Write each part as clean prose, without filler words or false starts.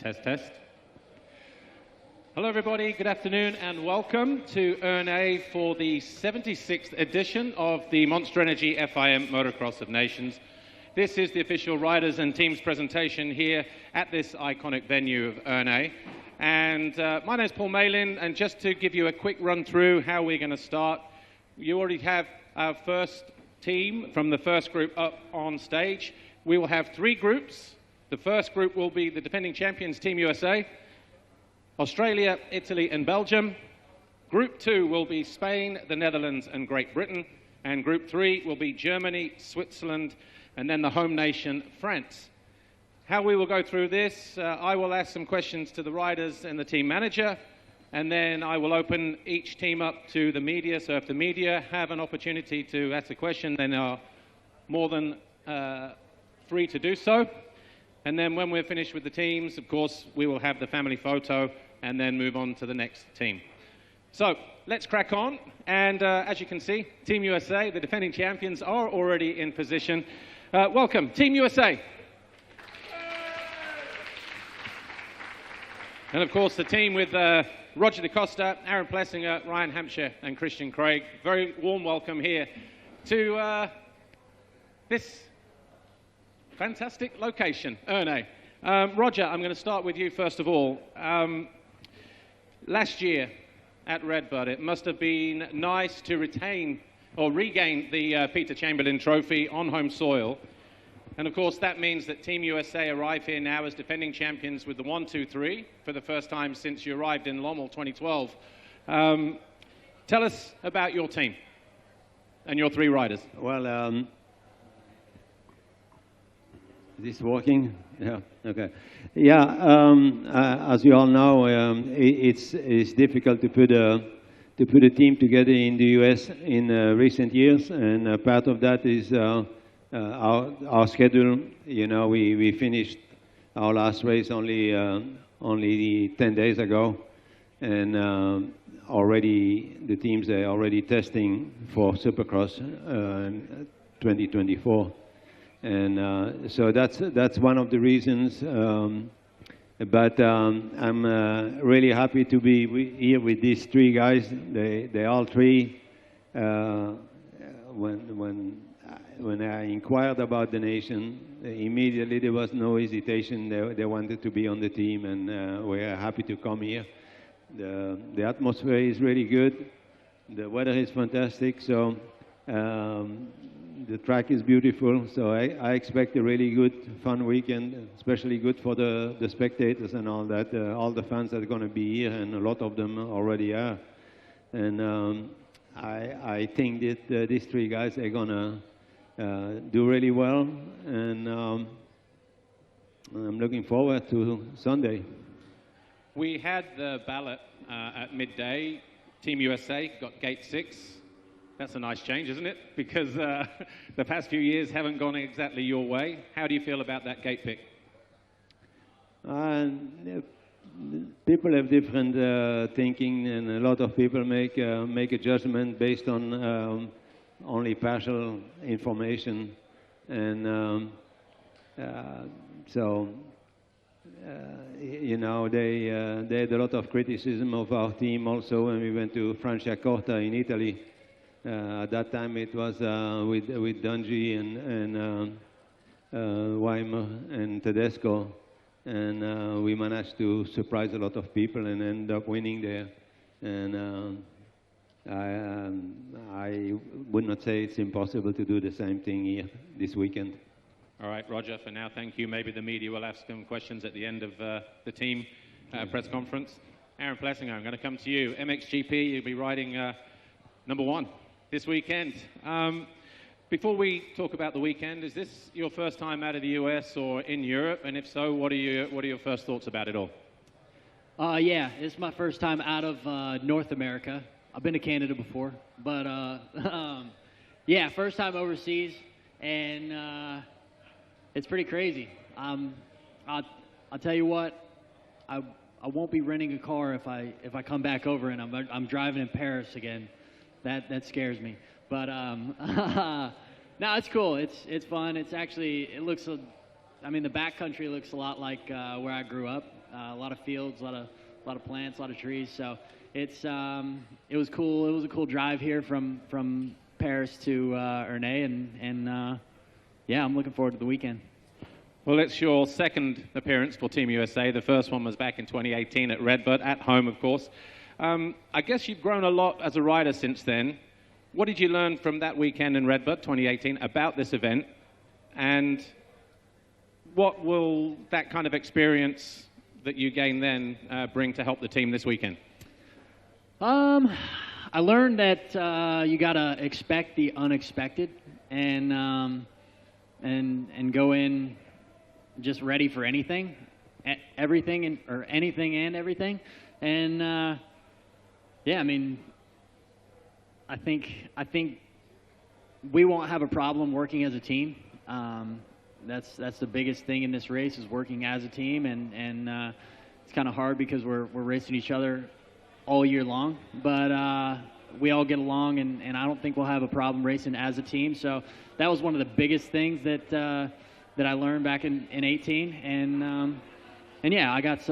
Test, test. Hello, everybody. Good afternoon and welcome to Ernée for the 76th edition of the Monster Energy FIM Motocross of Nations. This is the official riders and teams presentation here at this iconic venue of Ernée. And my name is Paul Malin, and just to give you a quick run through how we're going to start, you already have our first team from the first group up on stage. We will have three groups. The first group will be the defending champions, Team USA, Australia, Italy, and Belgium. Group 2 will be Spain, the Netherlands, and Great Britain. And Group 3 will be Germany, Switzerland, and then the home nation, France. How we will go through this, I will ask some questions to the riders and the team manager, and then I will open each team up to the media. So if the media have an opportunity to ask a question, then are more than free to do so. And then when we're finished with the teams, of course, we will have the family photo and then move on to the next team. So let's crack on. And as you can see, Team USA, the defending champions, are already in position. Welcome, Team USA. And of course, the team with Roger DaCosta, Aaron Plessinger, Ryan Hampshire, and Christian Craig. Very warm welcome here to this fantastic location, Ernée. Roger, I'm going to start with you first of all. Last year at Redbud, it must have been nice to retain or regain the Peter Chamberlain Trophy on home soil. And of course, that means that Team USA arrive here now as defending champions with the 1, 2, 3 for the first time since you arrived in Lommel 2012. Tell us about your team and your three riders. Well, is this working? Yeah, okay. Yeah, as you all know, it's difficult to put a team together in the US in recent years, and part of that is our schedule. You know, we finished our last race only 10 days ago, and already the teams are already testing for Supercross 2024. And so that's one of the reasons. But I'm really happy to be here with these three guys. They all three. When I inquired about the nation, immediately there was no hesitation. They wanted to be on the team, and we are happy to come here. The atmosphere is really good. The weather is fantastic. So. The track is beautiful, so I expect a really good, fun weekend, especially good for the spectators and all that. All the fans are going to be here, and a lot of them already are. And I think that these three guys are going to do really well, and I'm looking forward to Sunday. We had the ballot at midday. Team USA got gate 6. That's a nice change, isn't it? Because the past few years haven't gone exactly your way. How do you feel about that gate pick? People have different thinking, and a lot of people make a judgment based on only partial information. And so, you know, they had a lot of criticism of our team also when we went to Franciacorta in Italy. At that time, it was with Dungy and Weimer and Tedesco, and we managed to surprise a lot of people and end up winning there. And I would not say it's impossible to do the same thing here this weekend. All right, Roger, for now, thank you. Maybe the media will ask some questions at the end of the team press conference. Aaron Plessinger, I'm going to come to you. MXGP, you'll be riding number 1. This weekend. Before we talk about the weekend, is this your first time out of the US or in Europe? And if so, what are your first thoughts about it all? Yeah, it's my first time out of North America. I've been to Canada before, but yeah, first time overseas, and it's pretty crazy. I'll tell you what, I won't be renting a car if I come back over and I'm driving in Paris again. That scares me, but no, it's cool. It's fun. It's actually, it looks, I mean, the backcountry looks a lot like where I grew up, a lot of fields, a lot of plants, a lot of trees. So it was cool. It was a cool drive here from Paris to Ernée, and yeah, I'm looking forward to the weekend. Well, it's your second appearance for Team USA. The first one was back in 2018 at Redbird, at home, of course. I guess you've grown a lot as a rider since then. What did you learn from that weekend in Redbird 2018 about this event? And what will that kind of experience that you gained then bring to help the team this weekend? I learned that you gotta expect the unexpected and go in just ready for anything, everything, or anything and everything. And yeah, I mean, I think we won't have a problem working as a team. That's the biggest thing in this race, is working as a team, and it's kind of hard because we're racing each other all year long, but we all get along, and I don't think we'll have a problem racing as a team. So that was one of the biggest things that I learned back in 18, and yeah, I got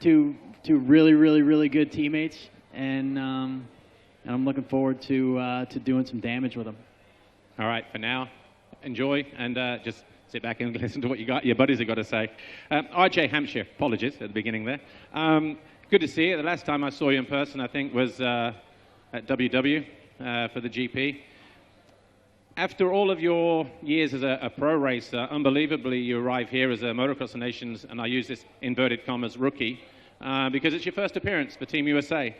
two really good teammates, and I'm looking forward to doing some damage with them. All right, for now, enjoy and just sit back and listen to what your buddies have got to say. RJ Hampshire, apologies at the beginning there. Good to see you. The last time I saw you in person, I think, was at WW for the GP. After all of your years as a pro racer, unbelievably, you arrive here as a Motocross of Nations, and I use this inverted commas, rookie, because it's your first appearance for Team USA.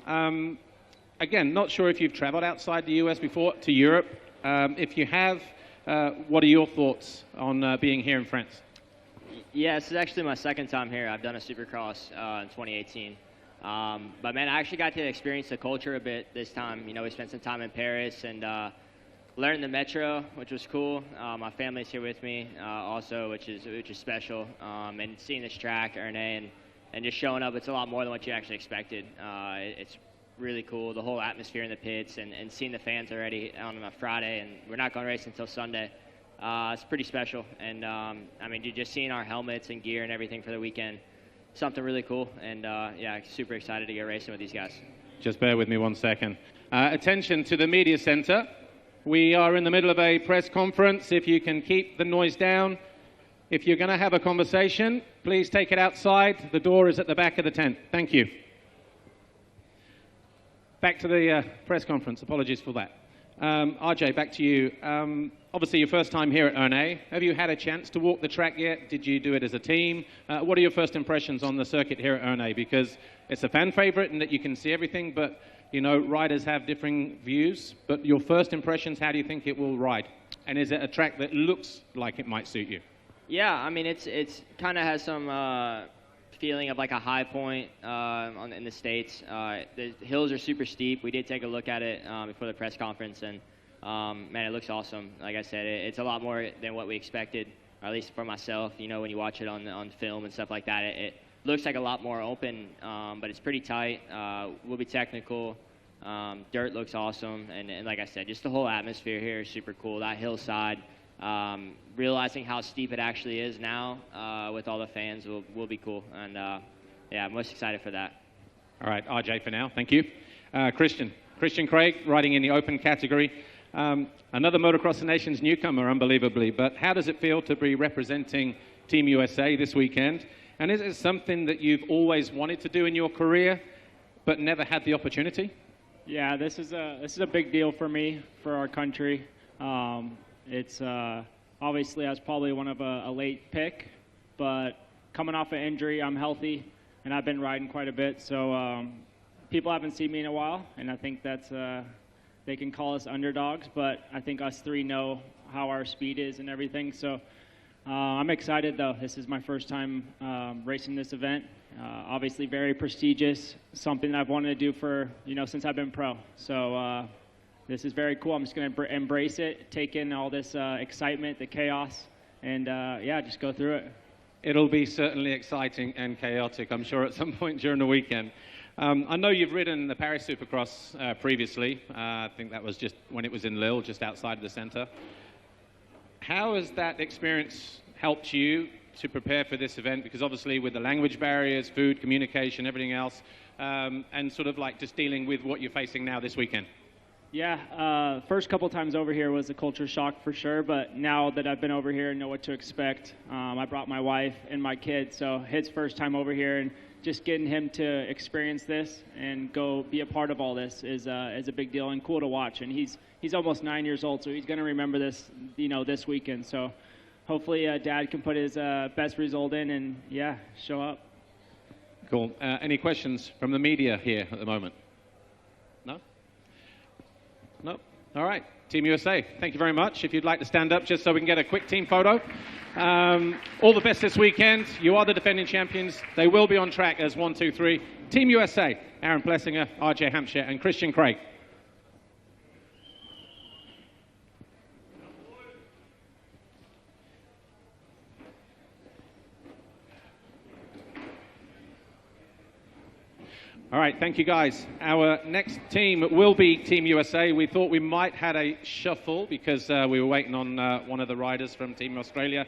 Again, not sure if you've traveled outside the US before, to Europe. If you have, what are your thoughts on being here in France? Yeah, this is actually my second time here. I've done a Supercross in 2018. But man, I actually got to experience the culture a bit this time. You know, we spent some time in Paris and learned the metro, which was cool. My family's here with me also, which is special. And seeing this track, Ernée, and just showing up, it's a lot more than what you actually expected. It's really cool, the whole atmosphere in the pits, and seeing the fans already on a Friday, and we're not going to race until Sunday. It's pretty special, and I mean, just seeing our helmets and gear and everything for the weekend, something really cool, and yeah, super excited to get racing with these guys. Just bear with me 1 second. Attention to the media center. We are in the middle of a press conference. If you can keep the noise down. If you're going to have a conversation, please take it outside. The door is at the back of the tent. Thank you. Back to the press conference. Apologies for that. RJ, back to you. Obviously, your first time here at Ernée. Have you had a chance to walk the track yet? Did you do it as a team? What are your first impressions on the circuit here at Ernée? Because it's a fan favorite and that you can see everything, but you know, riders have differing views. But your first impressions, how do you think it will ride? And is it a track that looks like it might suit you? Yeah, I mean, it's kind of has some feeling of like a high point in the States. The hills are super steep. We did take a look at it before the press conference, and man, it looks awesome. Like I said, it's a lot more than what we expected, or at least for myself. You know, when you watch it on film and stuff like that, it looks like a lot more open, but it's pretty tight. Will be technical. Dirt looks awesome, and like I said, just the whole atmosphere here is super cool. That hillside. Realizing how steep it actually is now with all the fans will be cool, and yeah, I'm most excited for that. All right, RJ for now, thank you. Christian Craig, riding in the open category. Another Motocross of Nations newcomer, unbelievably, but how does it feel to be representing Team USA this weekend? And is it something that you've always wanted to do in your career, but never had the opportunity? Yeah, this is a big deal for me, for our country. It's obviously I was probably one of a late pick, but coming off an injury, I'm healthy, and I've been riding quite a bit. So people haven't seen me in a while, and I think that's they can call us underdogs, but I think us three know how our speed is and everything. So I'm excited, though. This is my first time racing this event. Obviously, very prestigious, something that I've wanted to do for since I've been pro. So. This is very cool. I'm just going to embrace it, take in all this excitement, the chaos, and yeah, just go through it. It'll be certainly exciting and chaotic, I'm sure, at some point during the weekend. I know you've ridden the Paris Supercross previously. I think that was just when it was in Lille, just outside of the center. How has that experience helped you to prepare for this event? Because obviously with the language barriers, food, communication, everything else, and sort of like just dealing with what you're facing now this weekend. Yeah, first couple times over here was a culture shock for sure, but now that I've been over here and know what to expect, I brought my wife and my kid, so his first time over here, and just getting him to experience this and go be a part of all this is a big deal and cool to watch. And he's almost 9 years old, so he's going to remember this, this weekend. So hopefully Dad can put his best result in and, yeah, show up. Cool. Any questions from the media here at the moment? No? No? All right. Team USA, thank you very much. If you'd like to stand up just so we can get a quick team photo. All the best this weekend. You are the defending champions. They will be on track as 1, 2, 3. Team USA, Aaron Plessinger, RJ Hampshire, and Christian Craig. All right, thank you guys. Our next team will be Team USA. We thought we might had a shuffle because we were waiting on one of the riders from Team Australia.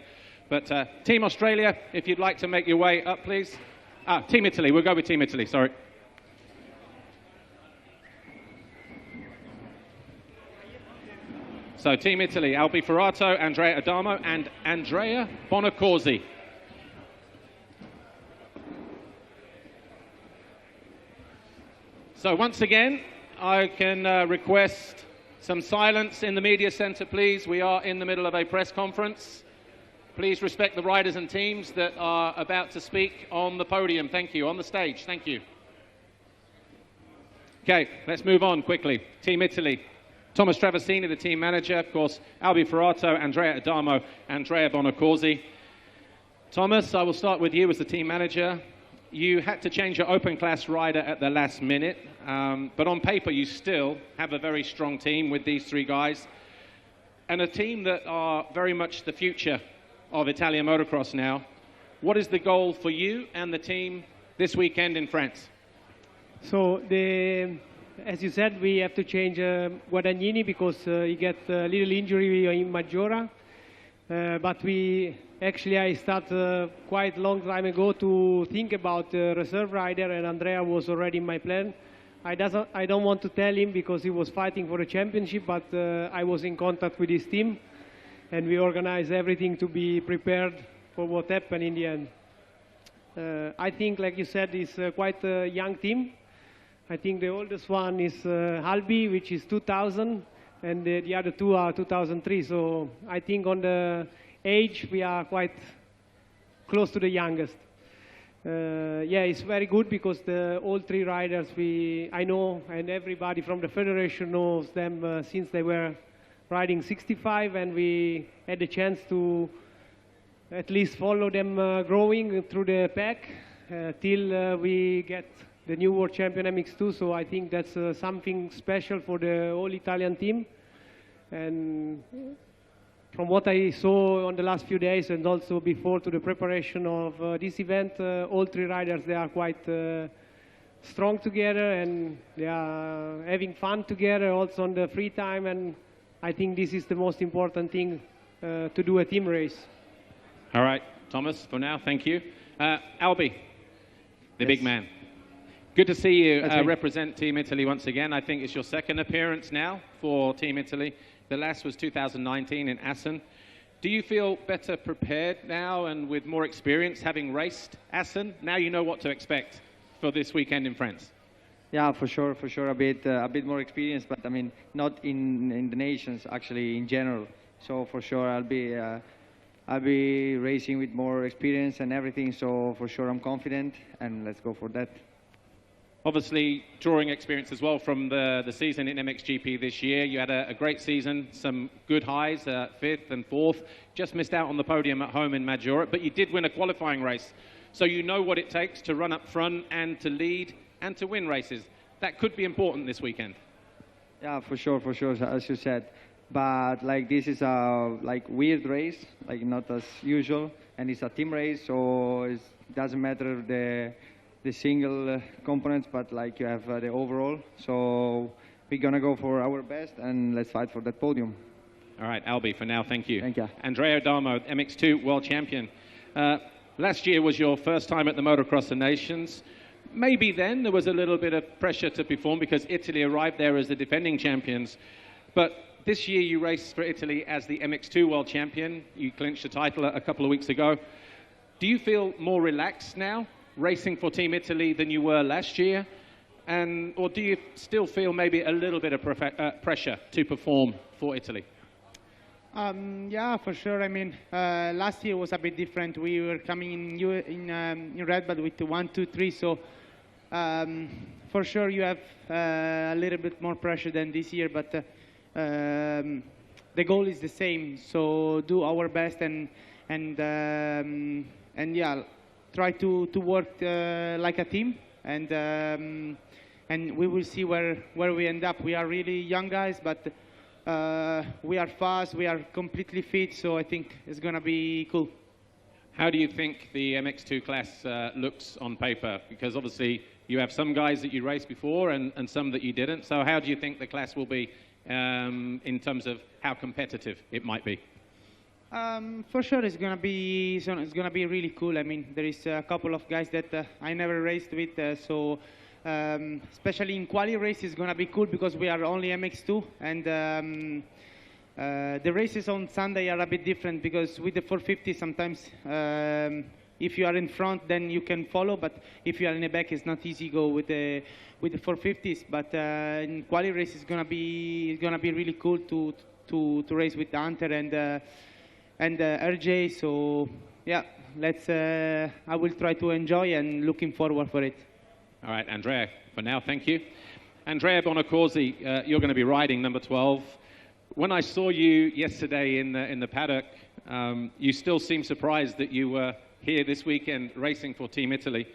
But Team Australia, if you'd like to make your way up, please. Team Italy, we'll go with Team Italy, sorry. So Team Italy, Albi Ferrato, Andrea Adamo, and Andrea Bonacorsi. So once again, I can request some silence in the media center, please. We are in the middle of a press conference. Please respect the riders and teams that are about to speak on the podium. Thank you. On the stage. Thank you. Okay, let's move on quickly. Team Italy. Thomas Travasini, the team manager. Of course, Albi Ferrato, Andrea Adamo, Andrea Bonacorsi. Thomas, I will start with you as the team manager. You had to change your open class rider at the last minute, but on paper you still have a very strong team with these three guys, and a team that are very much the future of Italian motocross now. What is the goal for you and the team this weekend in France? So, as you said, we have to change Guadagnini because he got a little injury in Maggiora. But I started quite a long time ago to think about reserve rider, and Andrea was already in my plan. I don't want to tell him because he was fighting for the championship, but I was in contact with his team, and we organized everything to be prepared for what happened in the end. I think, like you said, it's quite a young team. I think the oldest one is Albi, which is 2000. And the other two are 2003. So I think on the age, we are quite close to the youngest. Yeah, it's very good because all three riders I know, and everybody from the federation knows them since they were riding 65, and we had the chance to at least follow them growing through the pack till we get the new world champion MX2, so I think that's something special for the whole Italian team. And from what I saw on the last few days and also before to the preparation of this event, all three riders, they are quite strong together and they are having fun together also on the free time, and I think this is the most important thing to do a team race. All right, Thomas, for now, thank you. Albi, the big man. Good to see you represent Team Italy once again. I think it's your second appearance now for Team Italy. The last was 2019 in Assen. Do you feel better prepared now and with more experience having raced Assen? Now you know what to expect for this weekend in France. Yeah, for sure, a bit more experience, but I mean, not in the nations, actually in general. So for sure, I'll be racing with more experience and everything. So for sure, I'm confident, and let's go for that. Obviously, drawing experience as well from the season in MXGP this year. You had a great season, some good highs, 5th and 4th. Just missed out on the podium at home in Maggiora, but you did win a qualifying race. So you know what it takes to run up front and to lead and to win races. That could be important this weekend. Yeah, for sure, as you said. But like this is a weird race, like not as usual, and it's a team race, so it doesn't matter the single components, but like you have the overall. So we're gonna go for our best and let's fight for that podium. All right, Albi, for now, thank you. Thank you. Andrea Adamo, MX2 world champion. Last year was your first time at the Motocross of Nations. Maybe then there was a little bit of pressure to perform because Italy arrived there as the defending champions. But this year you raced for Italy as the MX2 world champion. You clinched the title a couple of weeks ago. Do you feel more relaxed now racing for Team Italy than you were last year? Or do you still feel maybe a little bit of pressure to perform for Italy? Yeah, for sure. I mean, last year was a bit different. We were coming in Red Bull with 1, 2, 3. So for sure you have a little bit more pressure than this year. But the goal is the same. So do our best and yeah, try to work like a team. And we will see where we end up. We are really young guys, but we are fast, we are completely fit, so I think it's going to be cool. How do you think the MX2 class looks on paper? Because obviously you have some guys that you raced before and some that you didn't. So how do you think the class will be in terms of how competitive it might be? For sure, it's gonna be really cool. I mean, there is a couple of guys that I never raced with, so especially in quali race is gonna be cool because we are only MX2, and the races on Sunday are a bit different because with the 450 sometimes if you are in front then you can follow, but if you are in the back it's not easy to go with the 450s. But in quali race it's gonna be really cool to race with Hunter and RJ. So yeah, I will try to enjoy and looking forward for it. All right, Andrea, for now, thank you. Andrea Bonacorsi, you're going to be riding number 12. When I saw you yesterday in the paddock, you still seem surprised that you were here this weekend racing for Team Italy.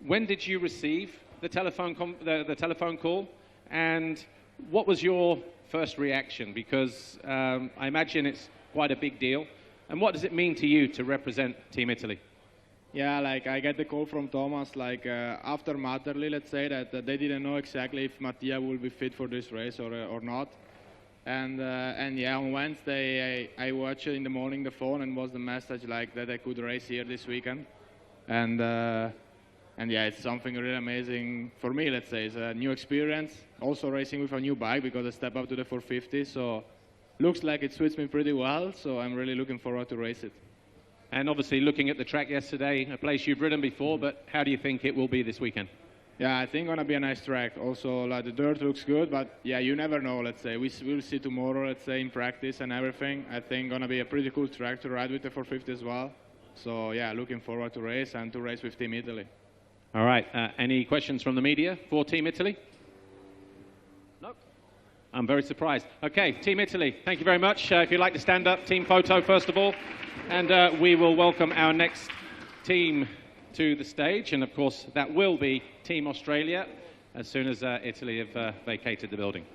When did you receive the telephone call, and what was your first reaction? Because I imagine it's quite a big deal. And what does it mean to you to represent Team Italy? Yeah, like I get the call from Thomas, like after Matterley, let's say, that they didn't know exactly if Mattia will be fit for this race or not. And yeah, on Wednesday I watched in the morning the phone and was the message like that I could race here this weekend. And yeah, it's something really amazing for me, let's say. It's a new experience, also racing with a new bike because I step up to the 450. So looks like it suits me pretty well, so I'm really looking forward to race it. And obviously looking at the track yesterday, a place you've ridden before, but how do you think it will be this weekend? Yeah, I think it's going to be a nice track. Also, like, the dirt looks good, but yeah, you never know, let's say. We'll see tomorrow, let's say, in practice and everything. I think it's going to be a pretty cool track to ride with the 450 as well. So yeah, looking forward to race and to race with Team Italy. All right, any questions from the media for Team Italy? No. I'm very surprised. Okay, Team Italy, thank you very much. If you'd like to stand up, team photo first of all. And we will welcome our next team to the stage. And of course, that will be Team Australia as soon as Italy have vacated the building.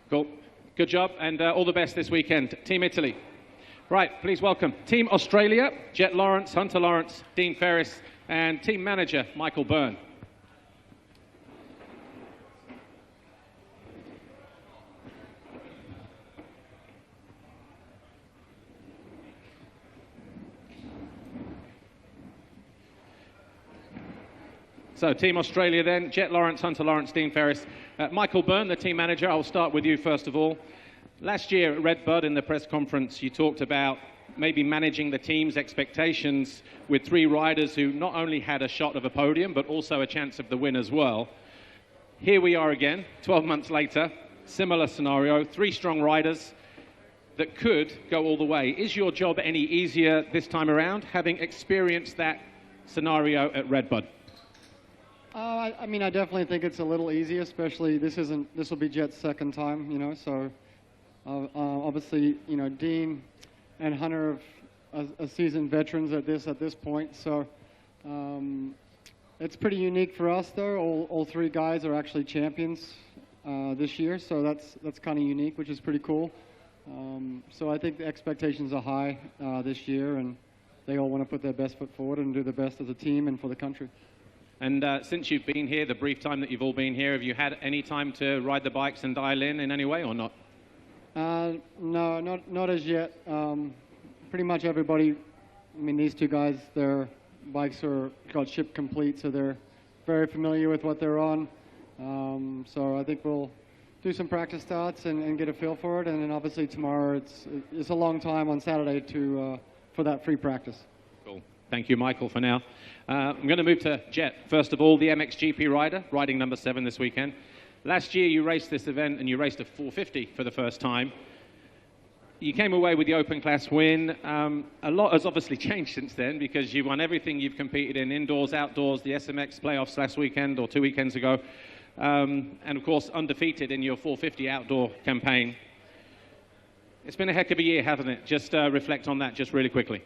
Cool. Good job, and all the best this weekend. Team Italy. Right, please welcome Team Australia, Jet Lawrence, Hunter Lawrence, Dean Ferris, and team manager, Michael Byrne. So Team Australia then, Jet Lawrence, Hunter Lawrence, Dean Ferris. Michael Byrne, the team manager, I'll start with you first of all. Last year at Red Bud in the press conference, you talked about maybe managing the team's expectations with 3 riders who not only had a shot of a podium, but also a chance of the win as well. Here we are again, 12 months later, similar scenario, 3 strong riders that could go all the way. Is your job any easier this time around, having experienced that scenario at Red Bud? I mean, I definitely think it's a little easy, especially this will be Jet's second time, you know, so obviously, you know, Dean and Hunter are seasoned veterans at this point, so it's pretty unique for us though. All 3 guys are actually champions this year, so that's kind of unique, which is pretty cool. So I think the expectations are high this year, and they all want to put their best foot forward and do the best as a team and for the country. And since you've been here, the brief time that you've all been here, have you had any time to ride the bikes and dial in any way or not? No, not as yet. Pretty much everybody, I mean, these two guys, their bikes got shipped complete, so they're very familiar with what they're on. So I think we'll do some practice starts and get a feel for it, and then obviously tomorrow it's a long time on Saturday for that free practice. Cool. Thank you, Michael, for now. I'm going to move to Jet. First of all, the MXGP rider, riding number 7 this weekend. Last year you raced this event and you raced a 450 for the first time. You came away with the open class win. A lot has obviously changed since then because you won everything you've competed in, indoors, outdoors, the SMX playoffs last weekend or 2 weekends ago. And of course, undefeated in your 450 outdoor campaign. It's been a heck of a year, hasn't it? Just reflect on that just really quickly.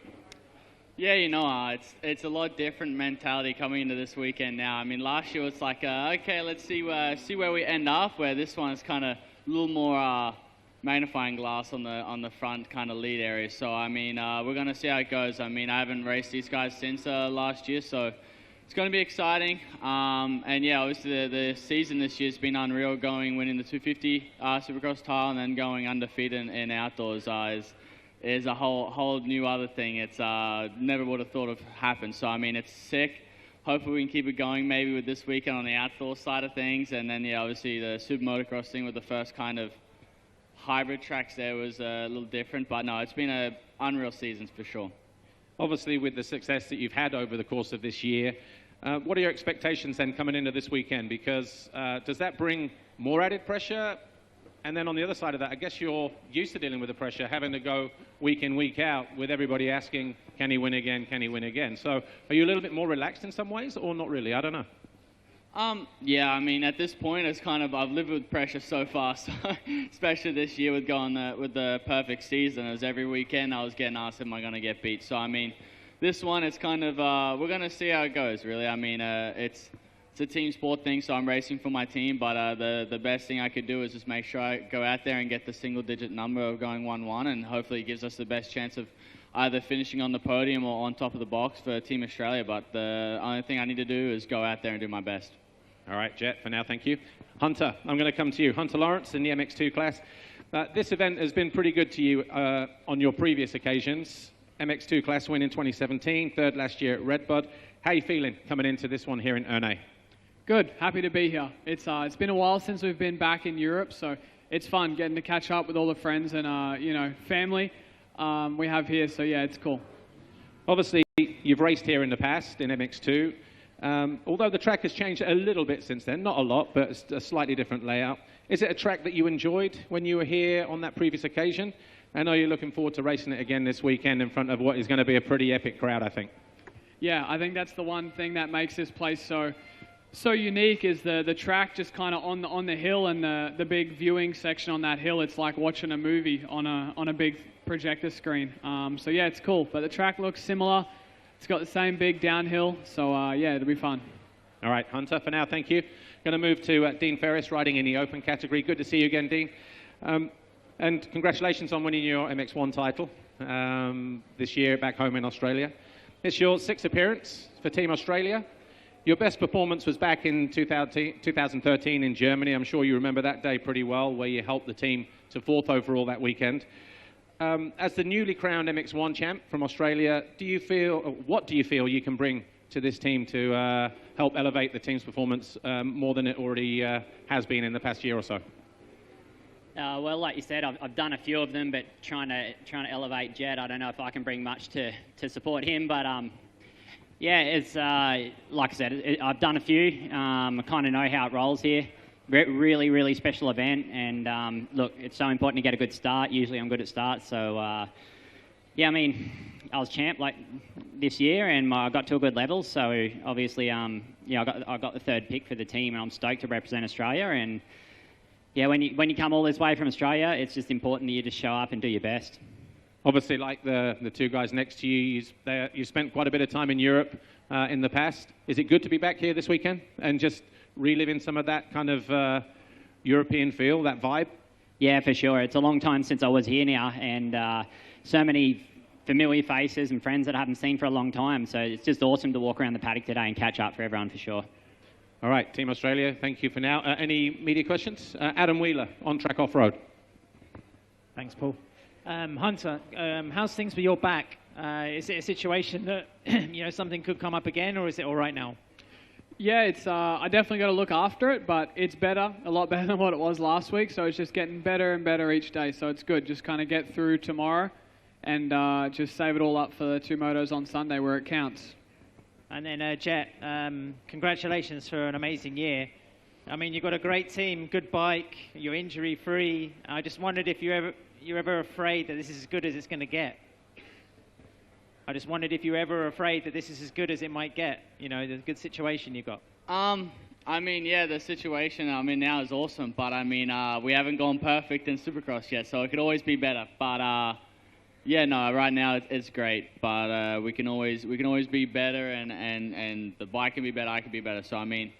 Yeah, you know, it's a lot different mentality coming into this weekend now. I mean, last year it's like, okay, let's see where we end up. Where this one is kind of a little more magnifying glass on the front kind of lead area. So I mean, we're gonna see how it goes. I mean, I haven't raced these guys since last year, so it's going to be exciting. And yeah, obviously the season this year has been unreal, winning the 250 Supercross tile and then going undefeated in outdoors is a whole new other thing. It's never would have thought of happened. So I mean, it's sick. Hopefully we can keep it going maybe with this weekend on the outdoor side of things. And then yeah, obviously the Super Motocross thing with the first kind of hybrid tracks there was a little different. But no, it's been an unreal season for sure. Obviously, with the success that you've had over the course of this year, what are your expectations then coming into this weekend? Because does that bring more added pressure? And then on the other side of that, I guess you're used to dealing with the pressure, having to go week in, week out with everybody asking, can he win again, can he win again? So are you a little bit more relaxed in some ways or not really? I don't know. Yeah, I mean, at this point, it's kind of, I've lived with pressure so far, so especially this year with going with the perfect season. It was every weekend I was getting asked, am I going to get beat? So, I mean, this one, it's kind of, we're going to see how it goes, really. I mean, it's a team sport thing, so I'm racing for my team, but the best thing I could do is just make sure I go out there and get the single-digit number of going 1-1, and hopefully it gives us the best chance of either finishing on the podium or on top of the box for Team Australia. But the only thing I need to do is go out there and do my best. All right, Jet, for now, thank you. Hunter, I'm going to come to you. Hunter Lawrence in the MX2 class. This event has been pretty good to you on your previous occasions. MX2 class win in 2017, third last year at Redbud. How are you feeling coming into this one here in Ernée? Good, happy to be here. It's been a while since we've been back in Europe, so it's fun getting to catch up with all the friends and you know, family we have here. So yeah, it's cool. Obviously, you've raced here in the past in MX2. Although the track has changed a little bit since then, not a lot, but it's a slightly different layout. Is it a track that you enjoyed when you were here on that previous occasion? And are you looking forward to racing it again this weekend in front of what is going to be a pretty epic crowd, I think? Yeah, I think that's the one thing that makes this place so unique is the track just kind of on the hill and the big viewing section on that hill. It's like watching a movie on a big projector screen. So yeah, it's cool. But the track looks similar. It's got the same big downhill, so yeah, it'll be fun. All right, Hunter, for now, thank you. Going to move to Dean Ferris, riding in the open category. Good to see you again, Dean. And congratulations on winning your MXoN title this year back home in Australia. It's your 6th appearance for Team Australia. Your best performance was back in 2013 in Germany. I'm sure you remember that day pretty well, where you helped the team to 4th overall that weekend. As the newly crowned MX1 champ from Australia, what do you feel you can bring to this team to help elevate the team's performance more than it already has been in the past year or so? Well, like you said, I've done a few of them, but trying to elevate Jet, I don't know if I can bring much to support him. But yeah, it's like I said, I've done a few. I kind of know how it rolls here. Really, really special event, and look, it's so important to get a good start. Usually I'm good at starts, so yeah, I mean, I was champ like this year, and I got to a good level, so obviously, yeah, I got the 3rd pick for the team, and I'm stoked to represent Australia. And yeah, when you come all this way from Australia, it's just important that you just show up and do your best. Obviously, like the two guys next to you, you spent quite a bit of time in Europe in the past. Is it good to be back here this weekend and just reliving some of that kind of European feel, that vibe? Yeah, for sure. It's a long time since I was here now, and so many familiar faces and friends that I haven't seen for a long time. So it's just awesome to walk around the paddock today and catch up for everyone for sure. All right, Team Australia, thank you for now. Any media questions? Adam Wheeler, on track off-road. Thanks, Paul. Hunter, how's things with your back? Is it a situation that something could come up again, or is it all right now? Yeah, it's I definitely got to look after it, but it's better, a lot better than what it was last week. So it's just getting better and better each day. So it's good. Just kind of get through tomorrow, and just save it all up for the 2 motos on Sunday where it counts. And then Jet, congratulations for an amazing year. I mean, you've got a great team, good bike, you're injury-free. I just wondered if you're ever afraid that this is as good as it's going to get. I just wondered if you're ever afraid that this is as good as it might get, the good situation you got. I mean, yeah, the situation I'm in now is awesome, but I mean, we haven't gone perfect in Supercross yet, so it could always be better. But yeah, no, right now it's great, but we can always be better, and the bike can be better, I can be better. So I mean,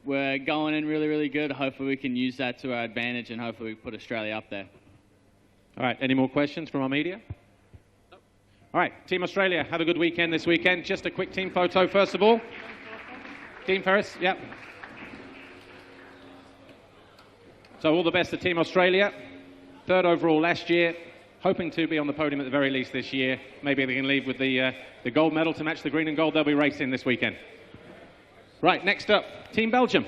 we're going in really, really good. Hopefully we can use that to our advantage, and hopefully we put Australia up there. All right, any more questions from our media? All right, Team Australia, have a good weekend this weekend. Just a quick team photo, first of all. Team Ferris, yep. So all the best to Team Australia. 3rd overall last year, hoping to be on the podium at the very least this year. Maybe they can leave with the gold medal to match the green and gold they'll be racing this weekend. Right, next up, Team Belgium.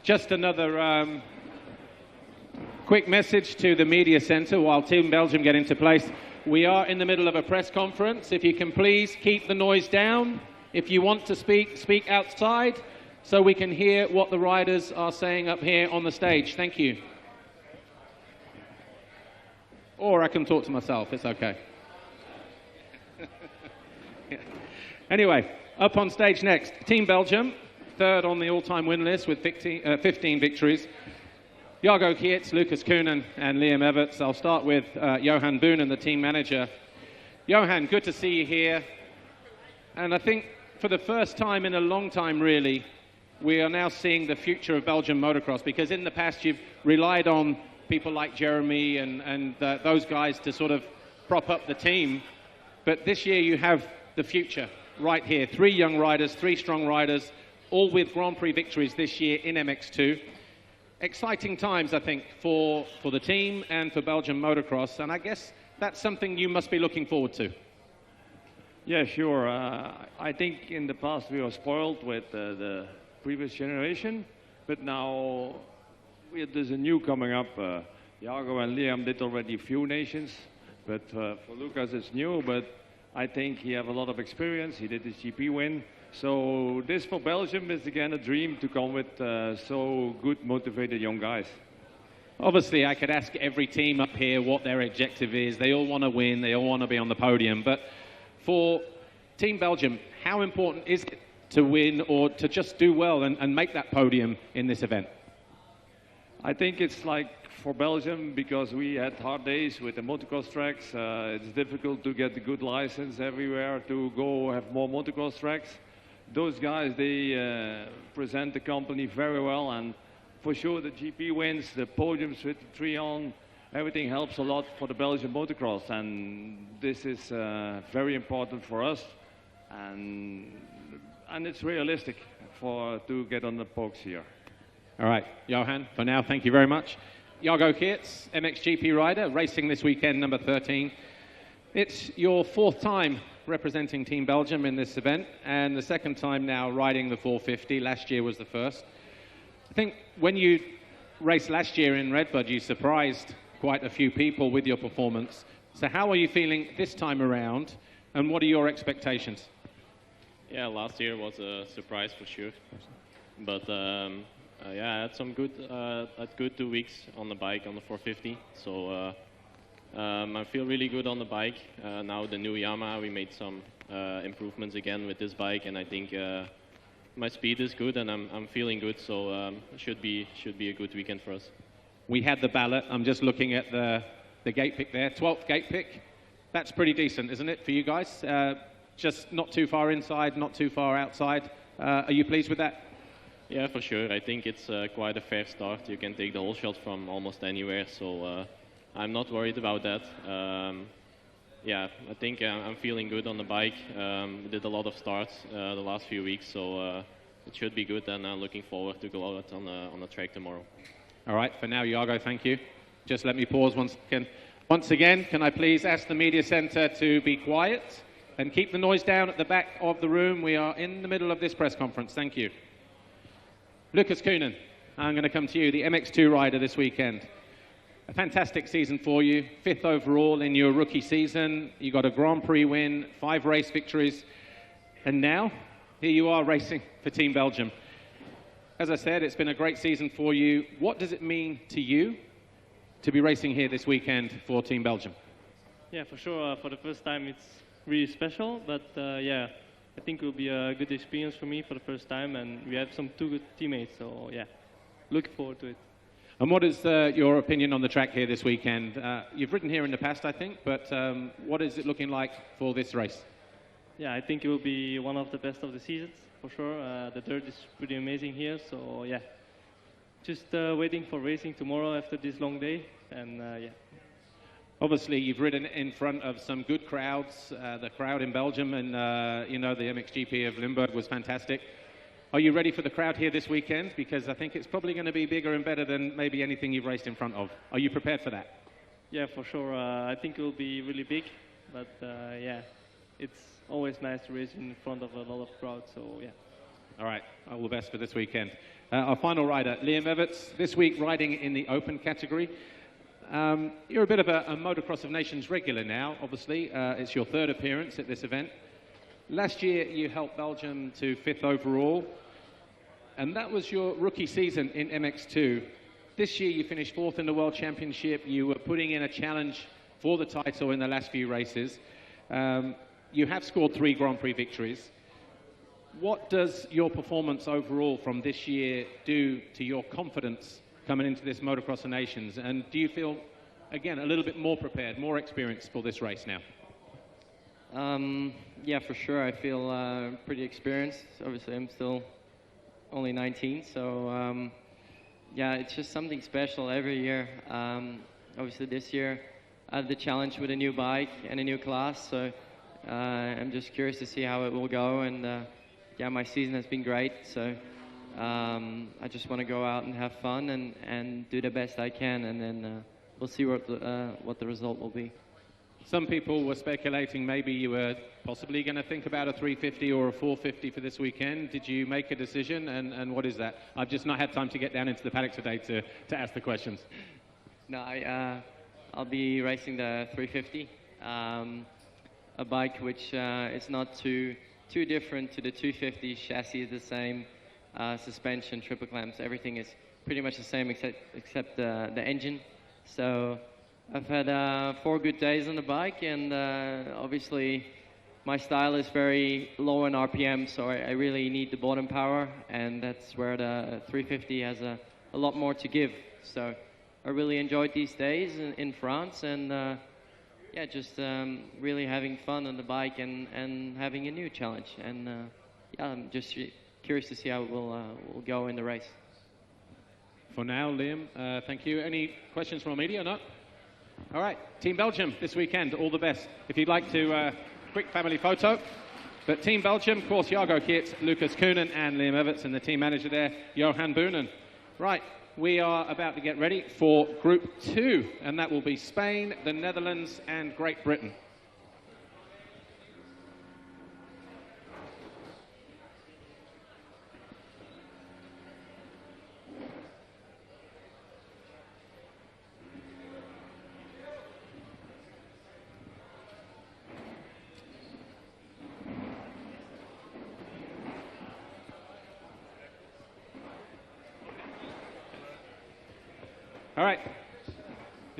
Just another quick message to the media centre while Team Belgium get into place. We are in the middle of a press conference. If you can please keep the noise down. If you want to speak, speak outside so we can hear what the riders are saying up here on the stage. Thank you. Or I can talk to myself, it's okay. Anyway, up on stage next, Team Belgium. 3rd on the all-time win list with 15 victories. Jago Kietz, Lucas Koenen, and Liam Everts. I'll start with Johan Boonen, the team manager. Johan, good to see you here. And I think for the first time in a long time, really, we are now seeing the future of Belgian motocross, because in the past you've relied on people like Jeremy and those guys to sort of prop up the team. But this year you have the future right here. 3 young riders, 3 strong riders, all with Grand Prix victories this year in MX2. Exciting times, I think, for the team and for Belgian motocross, and I guess that's something you must be looking forward to. Yeah, sure. I think in the past we were spoiled with the previous generation, but now there's a new coming up. Jago and Liam did already a few nations, but for Lucas it's new, but I think he has a lot of experience. He did his GP win. So this for Belgium is again a dream to come with so good, motivated young guys. Obviously, I could ask every team up here what their objective is. They all want to win. They all want to be on the podium. But for Team Belgium, how important is it to win or to just do well and make that podium in this event? I think it's like for Belgium, because we had hard days with the motocross tracks. It's difficult to get a good license everywhere to go have more motocross tracks. Those guys, they present the company very well, and for sure the GP wins, the podiums with the 3 on, everything helps a lot for the Belgian motocross, and this is very important for us, and it's realistic to get on the pokes here. All right, Johan, for now, thank you very much. Jago Kietz, MXGP rider, racing this weekend, number 13. It's your 4th time representing Team Belgium in this event, and the 2nd time now riding the 450. Last year was the 1st. I think when you raced last year in Redbud, you surprised quite a few people with your performance. So how are you feeling this time around, and what are your expectations? Yeah, last year was a surprise for sure. But yeah, I had some good 2 weeks on the bike on the 450. So I feel really good on the bike. Now the new Yamaha, we made some improvements again with this bike, and I think my speed is good, and I'm feeling good. So it should be a good weekend for us. We had the ballot. I'm just looking at the gate pick there, 12th gate pick. That's pretty decent, isn't it, for you guys? Just not too far inside, not too far outside. Are you pleased with that? Yeah, for sure. I think it's quite a fair start. You can take the whole shot from almost anywhere, so I'm not worried about that. Yeah, I think I'm feeling good on the bike. We did a lot of starts the last few weeks, so it should be good, and I'm looking forward to go out on the track tomorrow. All right, for now, Iago, thank you. Just let me pause once again. Once again, can I please ask the media centre to be quiet and keep the noise down at the back of the room? We are in the middle of this press conference. Thank you. Lucas Koenen, I'm going to come to you, the MX2 rider this weekend. A fantastic season for you, 5th overall in your rookie season. You got a Grand Prix win, 5 race victories, and now here you are racing for Team Belgium. As I said, it's been a great season for you. What does it mean to you to be racing here this weekend for Team Belgium? Yeah, for sure. For the first time, it's really special. But yeah, I think it will be a good experience for me for the first time. And we have two good teammates. So yeah, looking forward to it. And what is your opinion on the track here this weekend? You've ridden here in the past, I think, but what is it looking like for this race? Yeah, I think it will be one of the best of the seasons, for sure. The dirt is pretty amazing here. So yeah, just waiting for racing tomorrow after this long day. And yeah. Obviously, you've ridden in front of some good crowds. The crowd in Belgium and, you know, the MXGP of Limburg was fantastic. Are you ready for the crowd here this weekend? Because I think it's probably going to be bigger and better than maybe anything you've raced in front of. Are you prepared for that? Yeah, for sure. I think it will be really big. But yeah, it's always nice to race in front of a lot of crowds. So yeah. All right, all the best for this weekend. Our final rider, Liam Everts, this week riding in the open category. You're a bit of a Motocross of Nations regular now, obviously. It's your 3rd appearance at this event. Last year, you helped Belgium to 5th overall, and that was your rookie season in MX2. This year, you finished 4th in the World Championship. You were putting in a challenge for the title in the last few races. You have scored 3 Grand Prix victories. What does your performance overall from this year do to your confidence coming into this Motocross of Nations? And do you feel, again, a little bit more prepared, more experienced for this race now? Yeah, for sure. I feel pretty experienced. Obviously, I'm still only 19, so yeah, it's just something special every year. Obviously, this year I have the challenge with a new bike and a new class, so I'm just curious to see how it will go. And yeah, my season has been great, so I just want to go out and have fun and do the best I can, and then we'll see what the result will be. Some people were speculating maybe you were possibly going to think about a 350 or a 450 for this weekend. Did you make a decision, and what is that? I've just not had time to get down into the paddock today to ask the questions. No, I'll be racing the 350, a bike which is not too different to the 250. Chassis is the same, suspension, triple clamps, everything is pretty much the same except the engine. So I've had 4 good days on the bike, and obviously my style is very low in RPM, so I really need the bottom power, and that's where the 350 has a lot more to give. So I really enjoyed these days in France, and yeah, just really having fun on the bike and having a new challenge. And yeah, I'm just curious to see how it will go in the race. For now, Liam, thank you. Any questions from our media or not? All right, Team Belgium this weekend, all the best. If you'd like to, quick family photo. But Team Belgium, of course, Iago Geerts, Lucas Koenen and Liam Everts, and the team manager there, Johan Boenen. Right, we are about to get ready for Group 2, and that will be Spain, the Netherlands and Great Britain. All right,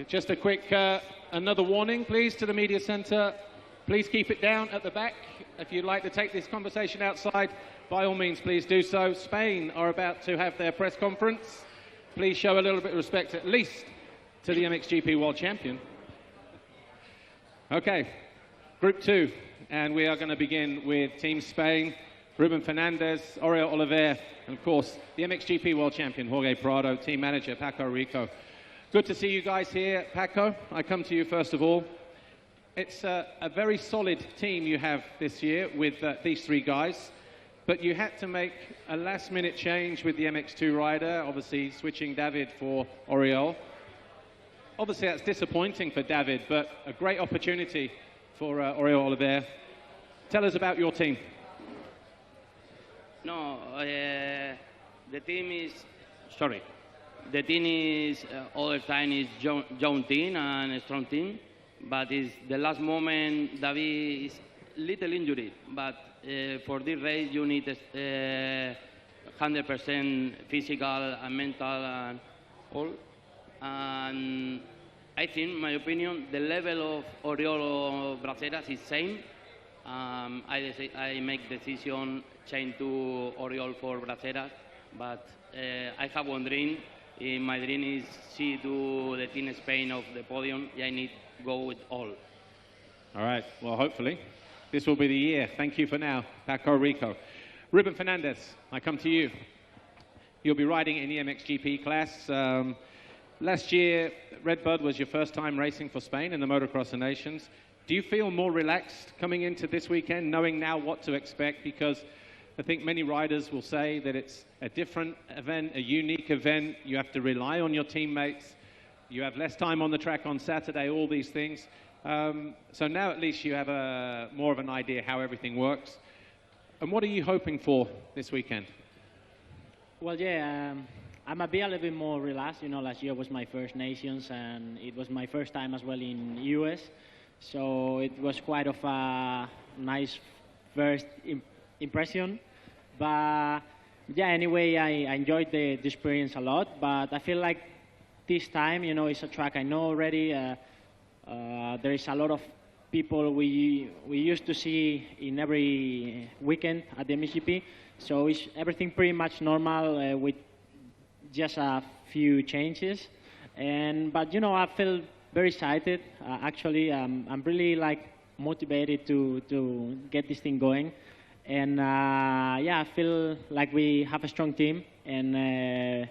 just a quick, another warning, please, to the media centre. Please keep it down at the back. If you'd like to take this conversation outside, by all means, please do so. Spain are about to have their press conference. Please show a little bit of respect, at least, to the MXGP World Champion. Okay, Group 2, and we are going to begin with Team Spain. Ruben Fernandez, Oriol Oliver, and of course, the MXGP World Champion, Jorge Prado, team manager, Paco Rico. Good to see you guys here. Paco, I come to you first of all. It's a very solid team you have this year with these three guys, but you had to make a last-minute change with the MX2 rider, obviously switching David for Oriol. Obviously, that's disappointing for David, but a great opportunity for Oriol Oliver. Tell us about your team. No, the team is, sorry, the team is all the time is young team and a strong team, but it's the last moment David is little injury, but for this race you need 100% physical and mental and all. And I think, in my opinion, the level of Oriol Braceras is same. I make decision change to Oriol for Braceras, but I have one dream. My dream is see to the team Spain of the podium. I need to go with all. All right, well, hopefully this will be the year. Thank you for now, Paco Rico. Ruben Fernandez, I come to you. You'll be riding in the MXGP class. Last year, Redbud was your first time racing for Spain in the Motocross of Nations. Do you feel more relaxed coming into this weekend, knowing now what to expect? Because I think many riders will say that it's a different event, a unique event. You have to rely on your teammates. You have less time on the track on Saturday, all these things. So now at least you have more of an idea how everything works. And what are you hoping for this weekend? Well, yeah, I'm a little bit more relaxed. You know, last year was my first Nations, and it was my first time as well in US. So it was quite of a nice first impression. But yeah, anyway, I enjoyed the experience a lot. But I feel like this time, you know, it's a track I know already. There is a lot of people we used to see in every weekend at the MXGP. So it's everything pretty much normal with just a few changes. But you know, I feel very excited. Actually, I'm really like motivated to get this thing going. And yeah, I feel like we have a strong team, and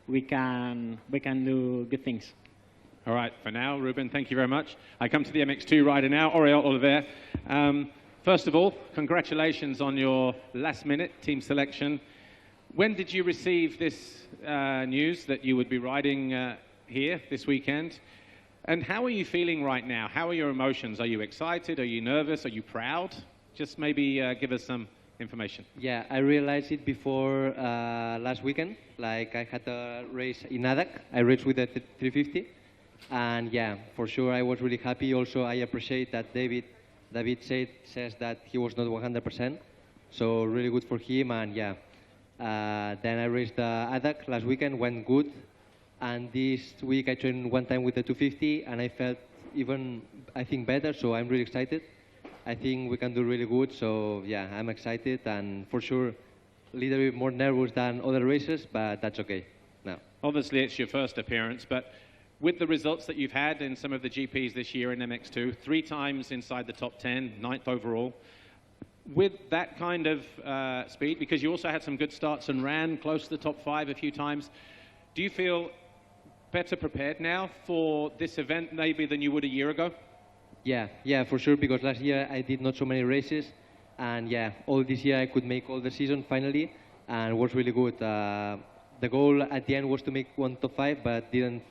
we can do good things. All right, for now, Ruben, thank you very much. I come to the MX2 rider now, Oriol Oliver. First of all, congratulations on your last-minute team selection. When did you receive this news that you would be riding here this weekend? And how are you feeling right now? How are your emotions? Are you excited? Are you nervous? Are you proud? Just maybe give us some information. Yeah, I realized it before last weekend. Like I had a race in ADAC. I raced with the 350. And yeah, for sure I was really happy. Also, I appreciate that David says that he was not 100%. So really good for him. And yeah, then I raced the ADAC last weekend, went good. And this week I trained one time with the 250 and I felt even, I think, better. So I'm really excited. I think we can do really good. So yeah, I'm excited and for sure a little bit more nervous than other races, but that's okay now. Obviously it's your first appearance, but with the results that you've had in some of the GPs this year in MX2, 3 times inside the top 10, 9th overall, with that kind of speed, because you also had some good starts and ran close to the top 5 a few times, do you feel better prepared now for this event maybe than you would a year ago? Yeah, for sure, because last year I did not so many races, and yeah, all this year I could make all the season finally, and it was really good. The goal at the end was to make one top 5, but didn't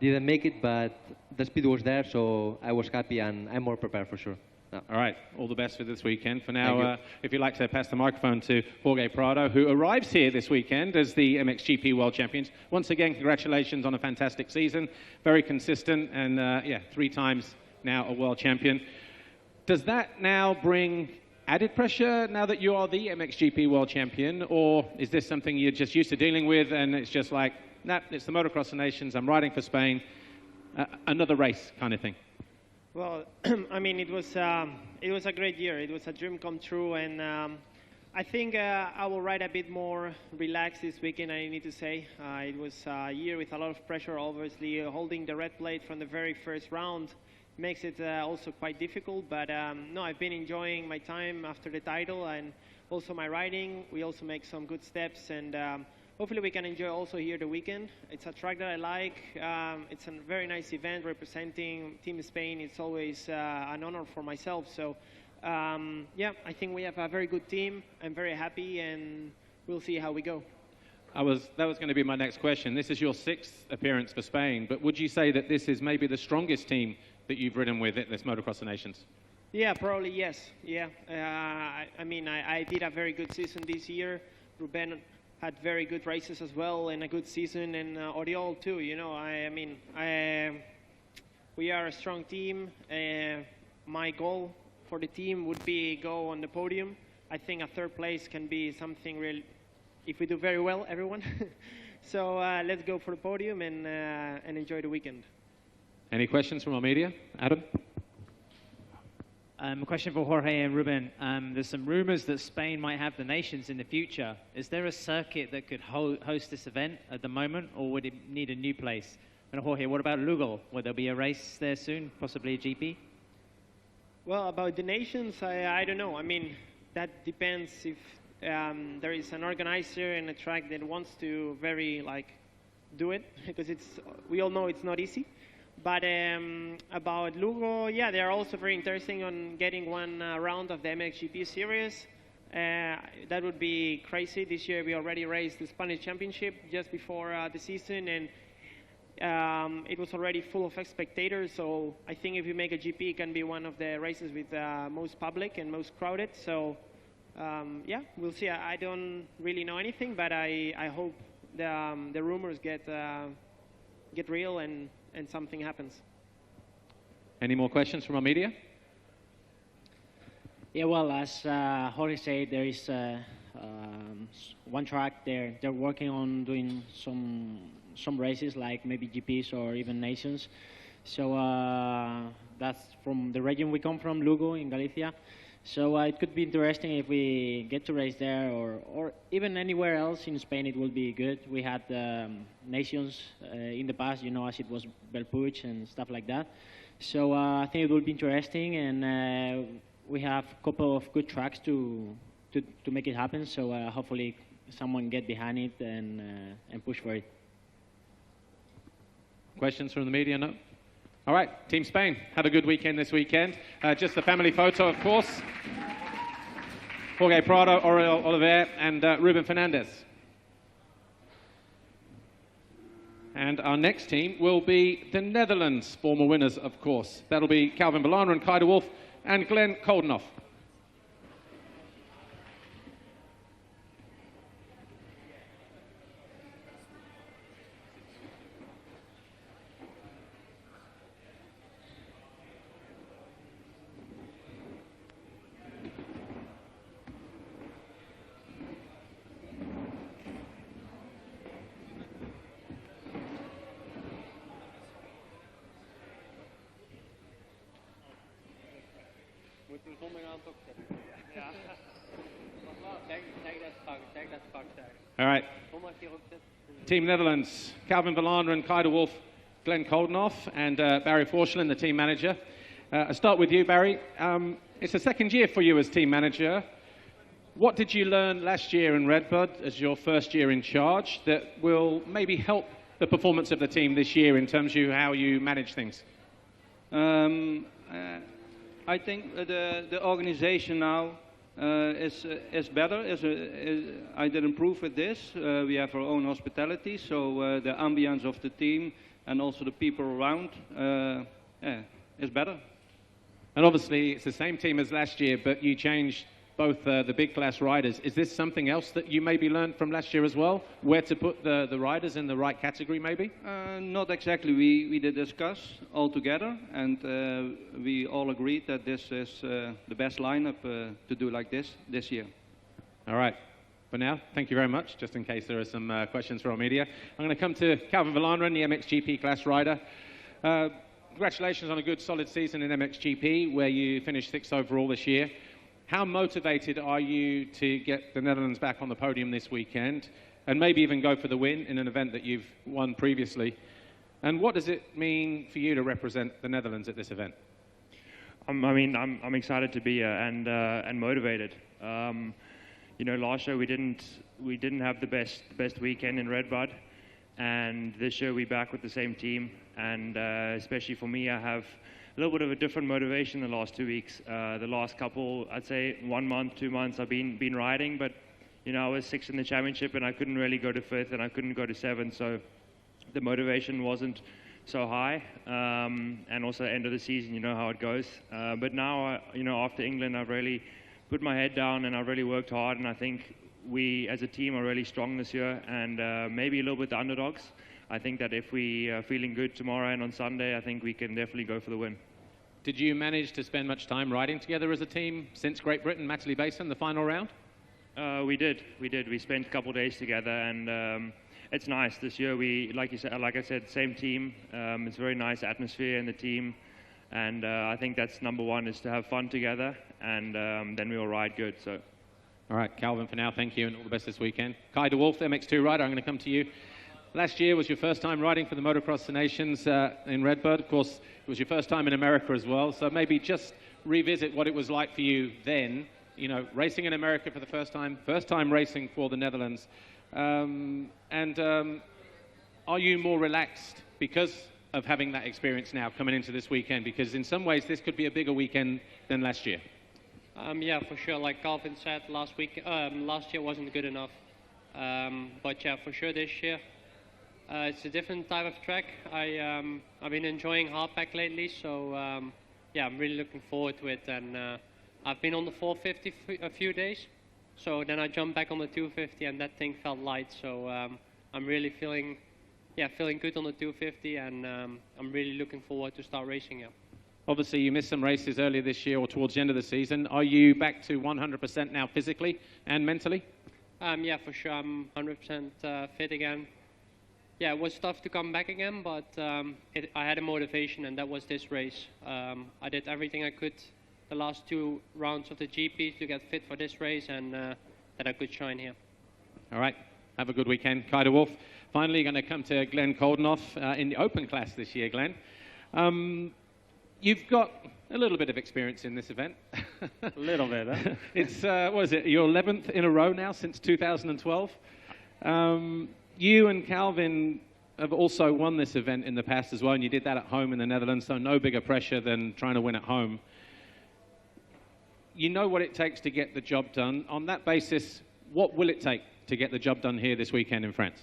make it, but the speed was there, so I was happy and I'm more prepared for sure. No. All right, all the best for this weekend. For now, if you'd like to pass the microphone to Jorge Prado, who arrives here this weekend as the MXGP World Champions. Once again, congratulations on a fantastic season. Very consistent and, yeah, 3 times now a world champion. Does that now bring added pressure now that you are the MXGP World Champion, or is this something you're just used to dealing with and it's just like, nah, it's the Motocross of Nations, I'm riding for Spain, another race kind of thing? Well, I mean, it was a great year. It was a dream come true, and I think I will ride a bit more relaxed this weekend, I need to say. It was a year with a lot of pressure, obviously, holding the red plate from the very first round. makes it also quite difficult. But no, I've been enjoying my time after the title and also my riding. We also make some good steps, and hopefully we can enjoy also here the weekend. It's a track that I like. It's a very nice event representing Team Spain. It's always an honor for myself. So yeah, I think we have a very good team. I'm very happy, and we'll see how we go. That was going to be my next question. This is your 6th appearance for Spain, but would you say that this is maybe the strongest team that you've ridden with at this Motocross of Nations? Yeah, probably yes. Yeah, I mean, I did a very good season this year. Ruben had very good races as well and a good season, and Oriol too. You know, I mean, we are a strong team. My goal for the team would be go on the podium. I think a 3rd place can be something real if we do very well, everyone. So let's go for the podium and enjoy the weekend. Any questions from our media? Adam? A question for Jorge and Ruben. There's some rumors that Spain might have the Nations in the future. Is there a circuit that could host this event at the moment, or would it need a new place? And Jorge, what about Lugo? Will there be a race there soon, possibly a GP? Well, about the Nations, I don't know. I mean, that depends if there is an organizer and a track that wants to do it, because we all know it's not easy. But about Lugo, yeah, they are also very interesting on getting one round of the MXGP series. That would be crazy. This year we already raced the Spanish Championship just before the season, and it was already full of spectators. So I think if you make a GP, it can be one of the races with most public and most crowded. So yeah, we'll see. I don't really know anything, but I hope the rumors get real and something happens. Any more questions from our media? Yeah, well, as Jorge said, there is one track they're working on doing some races, like maybe GPs or even Nations. So that's from the region we come from, Lugo in Galicia. So it could be interesting if we get to race there, or even anywhere else in Spain. It will be good. We had Nations in the past, you know, as it was Belpuig and stuff like that. So I think it will be interesting, and we have a couple of good tracks to make it happen. So hopefully someone get behind it and push for it. Questions from the media? No? All right, Team Spain, have a good weekend this weekend. Just a family photo, of course. Jorge Prado, Oriol Oliver, and Ruben Fernandez. And our next team will be the Netherlands, former winners, of course. That'll be Calvin Belaner and Kai de Wolf and Glenn Koldenoff. All right. Team Netherlands, Calvin Belaner and Kai de Wolf, Glenn Koldenoff, and Barry Forslin, the team manager. I'll start with you, Barry. It's the 2nd year for you as team manager. What did you learn last year in Redbud as your 1st year in charge that will maybe help the performance of the team this year in terms of how you manage things? I think the organization now is better. I did improve with this. We have our own hospitality, so the ambience of the team and also the people around is better. And obviously it's the same team as last year, but you changed both the big class riders. Is this something else that you maybe learned from last year as well? Where to put the riders in the right category maybe? Not exactly. We did discuss all together, and we all agreed that this is the best lineup to do like this year. All right. For now, thank you very much. Just in case there are some questions from our media. I'm going to come to Calvin Belaner, the MXGP class rider. Congratulations on a good solid season in MXGP, where you finished 6th overall this year. How motivated are you to get the Netherlands back on the podium this weekend and maybe even go for the win in an event that you've won previously? And what does it mean for you to represent the Netherlands at this event? I'm excited to be here and motivated. You know, last year we didn't have the best weekend in Redbud, and this year we're back with the same team. And especially for me, I have a little bit of a different motivation the last 2 weeks. The last couple, I'd say 1 month, 2 months, I've been riding, but you know, I was 6th in the championship and I couldn't really go to 5th and I couldn't go to 7th, so the motivation wasn't so high. And also end of the season, you know how it goes. But now, you know, after England, I've really put my head down and I've really worked hard, and I think we as a team are really strong this year, and maybe a little bit the underdogs. I think that if we are feeling good tomorrow and on Sunday, I think we can definitely go for the win. Did you manage to spend much time riding together as a team since Great Britain, Matterley Basin, the final round? We did. We spent a couple of days together, and it's nice. This year, like I said, same team. It's a very nice atmosphere in the team, and I think that's number one, is to have fun together, and then we'll ride good. So. All right, Calvin, for now, thank you, and all the best this weekend. Kai de Wolf, MX2 rider, I'm going to come to you. Last year was your first time riding for the Motocross of Nations in Redbud. Of course, it was your first time in America as well. So maybe just revisit what it was like for you then. You know, racing in America for the first time racing for the Netherlands. Are you more relaxed because of having that experience now coming into this weekend? Because in some ways, this could be a bigger weekend than last year. Yeah, for sure. Like Calvin said, last year wasn't good enough. But yeah, for sure this year. It's a different type of track. I've been enjoying hardpack lately, so yeah, I'm really looking forward to it. And I've been on the 450 a few days, so then I jumped back on the 250, and that thing felt light. So I'm really feeling good on the 250, and I'm really looking forward to start racing it. Obviously, you missed some races earlier this year or towards the end of the season. Are you back to 100% now physically and mentally? Yeah, for sure. I'm 100% fit again. Yeah, it was tough to come back again, but I had a motivation, and that was this race. I did everything I could the last 2 rounds of the GP to get fit for this race, and that I could shine here. All right, have a good weekend. Kai de Wolf. Finally, going to come to Glenn Koldenoff in the open class this year, Glenn. You've got a little bit of experience in this event. A little bit, huh? It's, what is it, your 11th in a row now since 2012. You and Calvin have also won this event in the past as well, and you did that at home in the Netherlands, so no bigger pressure than trying to win at home. You know what it takes to get the job done. On that basis, what will it take to get the job done here this weekend in France?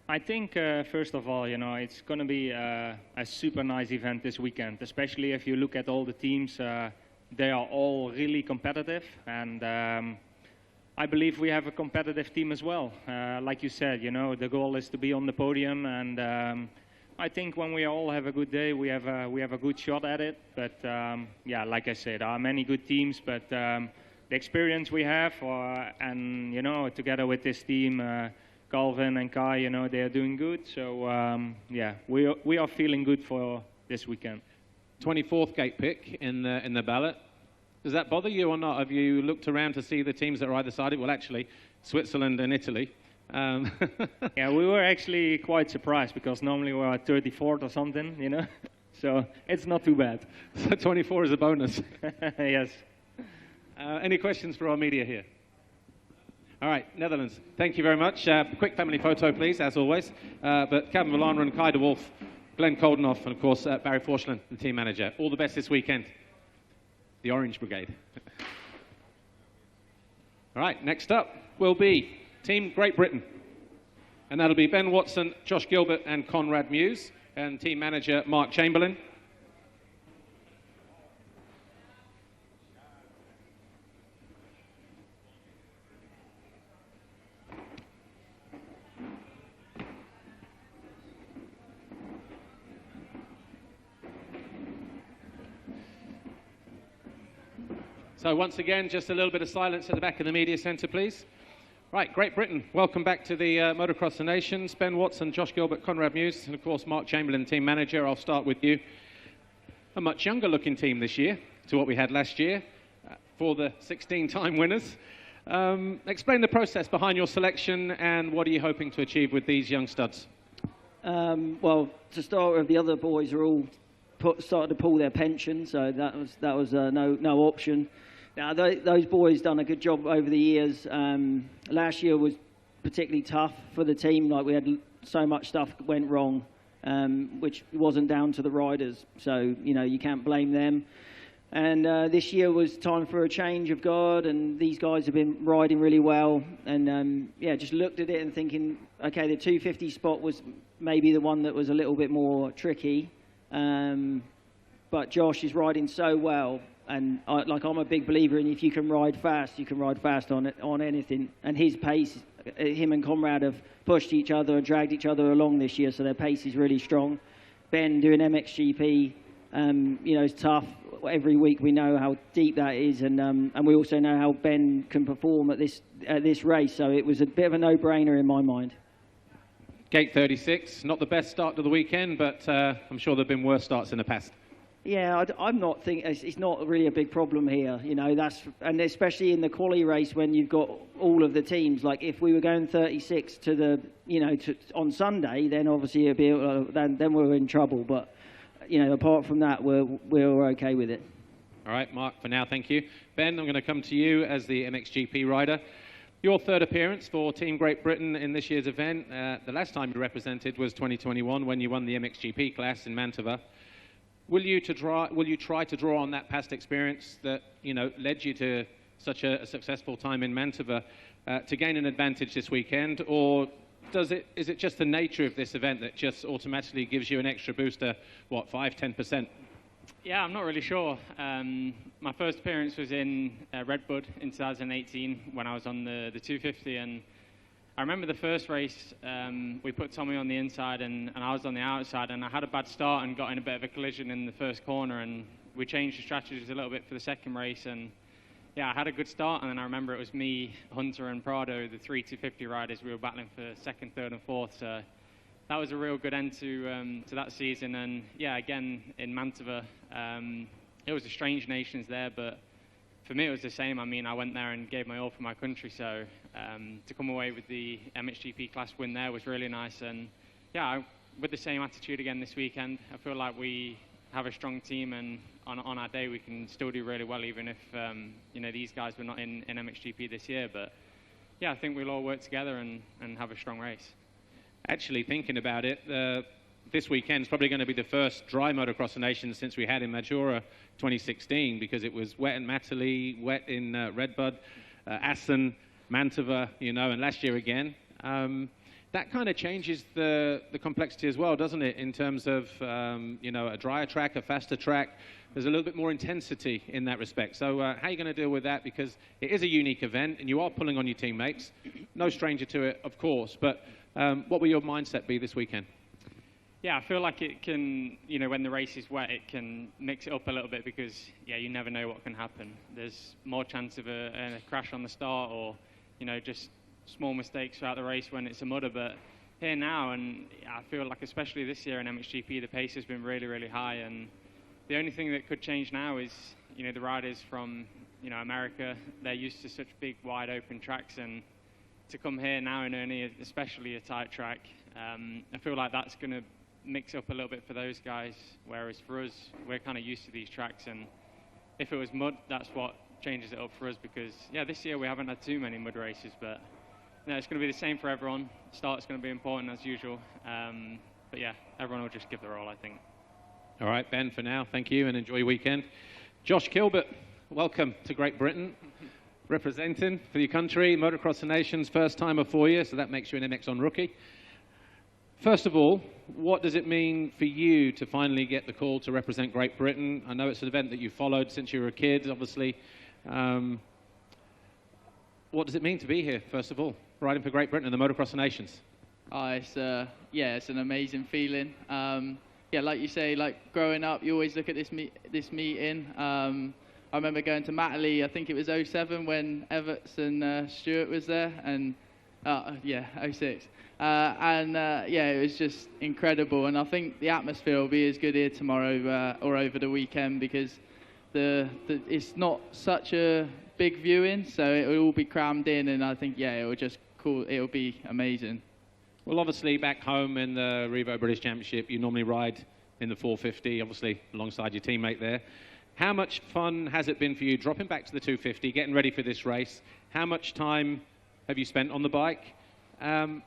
I think, first of all, you know, it's going to be a super nice event this weekend, especially if you look at all the teams. They are all really competitive, and I believe we have a competitive team as well. Like you said, you know, the goal is to be on the podium, and I think when we all have a good day, we have a good shot at it. But yeah, like I said, there are many good teams, but the experience we have, and you know, together with this team, Calvin and Kai, you know, they are doing good. So yeah, we are feeling good for this weekend. 24th gate pick in the ballot. Does that bother you or not? Have you looked around to see the teams that are either side? Well, actually, Switzerland and Italy. Yeah, we were actually quite surprised because normally we're at 34th or something, you know. So it's not too bad. So 24 is a bonus. Yes. Any questions for our media here? All right, Netherlands, thank you very much. Quick family photo, please, as always. But Kevin Verlander, Kai de Wolf, Glenn Koldenoff, and of course, Barry Forsland, the team manager. All the best this weekend. The Orange Brigade. All right, next up will be Team Great Britain. And that'll be Ben Watson, Josh Gilbert, and Conrad Muse, and team manager Mark Chamberlain. So once again, just a little bit of silence at the back of the media centre, please. Right, Great Britain, welcome back to the Motocross of the Nations. Ben Watson, Josh Gilbert, Conrad Muse, and of course Mark Chamberlain, team manager. I'll start with you. A much younger looking team this year to what we had last year for the 16-time winners. Explain the process behind your selection and what are you hoping to achieve with these young studs? Well, to start with, the other boys are all started to pull their pension, so that was no option. Now those boys done a good job over the years. Last year was particularly tough for the team. Like, we had so much stuff went wrong, which wasn't down to the riders. So you can't blame them. And this year was time for a change of guard, and these guys have been riding really well. And just looked at it and thinking, okay, the 250 spot was maybe the one that was a little bit more tricky. But Josh is riding so well, and I'm a big believer in, if you can ride fast, you can ride fast on anything. And his pace, him and Conrad have pushed each other and dragged each other along this year, so their pace is really strong. Ben doing MXGP, it's tough. Every week we know how deep that is, and we also know how Ben can perform at this race. So it was a bit of a no-brainer in my mind. Gate 36, not the best start to the weekend, but I'm sure there have been worse starts in the past. Yeah, I'm not thinking it's not really a big problem here. And especially in the quali race when you've got all of the teams. Like, if we were going 36 to the on Sunday, then obviously it'd be then we're in trouble. But apart from that, we're okay with it. All right, Mark, for now, thank you. Ben, I'm going to come to you as the MXGP rider. Your third appearance for Team Great Britain in this year's event. The last time you represented was 2021 when you won the MXGP class in Mantova. Will you try to draw on that past experience that led you to such a successful time in Mantova to gain an advantage this weekend, or is it just the nature of this event that just automatically gives you an extra booster, 5–10%? Yeah, I'm not really sure. My first appearance was in Redbud in 2018 when I was on the 250, and I remember the first race, we put Tommy on the inside and I was on the outside, and I had a bad start and got in a bit of a collision in the first corner, and we changed the strategies a little bit for the second race, and yeah, I had a good start, and then I remember it was me, Hunter and Prado, the 250 riders. We were battling for second, third and fourth, so that was a real good end to that season. And yeah, again in Mantova, it was a strange nations there, but for me it was the same. I mean, I went there and gave my all for my country, so to come away with the MXGP class win there was really nice. And yeah, with the same attitude again this weekend, I feel like we have a strong team, and on our day we can still do really well, even if these guys were not in MXGP this year. But yeah, I think we'll all work together and have a strong race. Actually, thinking about it, this weekend is probably going to be the first dry motocross nation since we had in Majora 2016, because it was wet in Matterley, wet in Redbud, Assen, Mantova, and last year again. That kind of changes the complexity as well, doesn't it, in terms of a drier track, a faster track. There's a little bit more intensity in that respect. So how are you going to deal with that? Because it is a unique event and you are pulling on your teammates. No stranger to it, of course, but what will your mindset be this weekend? Yeah, I feel like it can, when the race is wet, it can mix it up a little bit, because yeah, you never know what can happen. There's more chance of a crash on the start, or just small mistakes throughout the race when it's a mudder. But here now, and I feel like especially this year in MXGP, the pace has been really, really high, and the only thing that could change now is the riders from America. They're used to such big, wide open tracks, and to come here now in Ernée, especially a tight track, I feel like that's going to mix up a little bit for those guys, whereas for us, we're kind of used to these tracks, and if it was mud, that's what changes it up for us, because yeah, this year we haven't had too many mud races, but it's going to be the same for everyone. Start's going to be important as usual, but yeah, everyone will just give their all, I think. All right, Ben, for now, thank you and enjoy your weekend. Josh Kilbert, welcome to Great Britain, representing for your country, Motocross the Nations, first timer for you, so that makes you an MXoN rookie. First of all, what does it mean for you to finally get the call to represent Great Britain? I know it's an event that you followed since you were a kid, obviously. What does it mean to be here, first of all, riding for Great Britain and the Motocross the Nations? It's an amazing feeling. Yeah, like you say, like growing up, you always look at this meeting. I remember going to Matterley, I think it was 07 when Everts and Stuart was there, and 06. It was just incredible, and I think the atmosphere will be as good here tomorrow or over the weekend, because it's not such a big viewing, so it will all be crammed in, and I think it will just cool. It will be amazing. Well, obviously back home in the Revo British Championship, you normally ride in the 450, obviously alongside your teammate there. How much fun has it been for you dropping back to the 250, getting ready for this race? How much time have you spent on the bike? And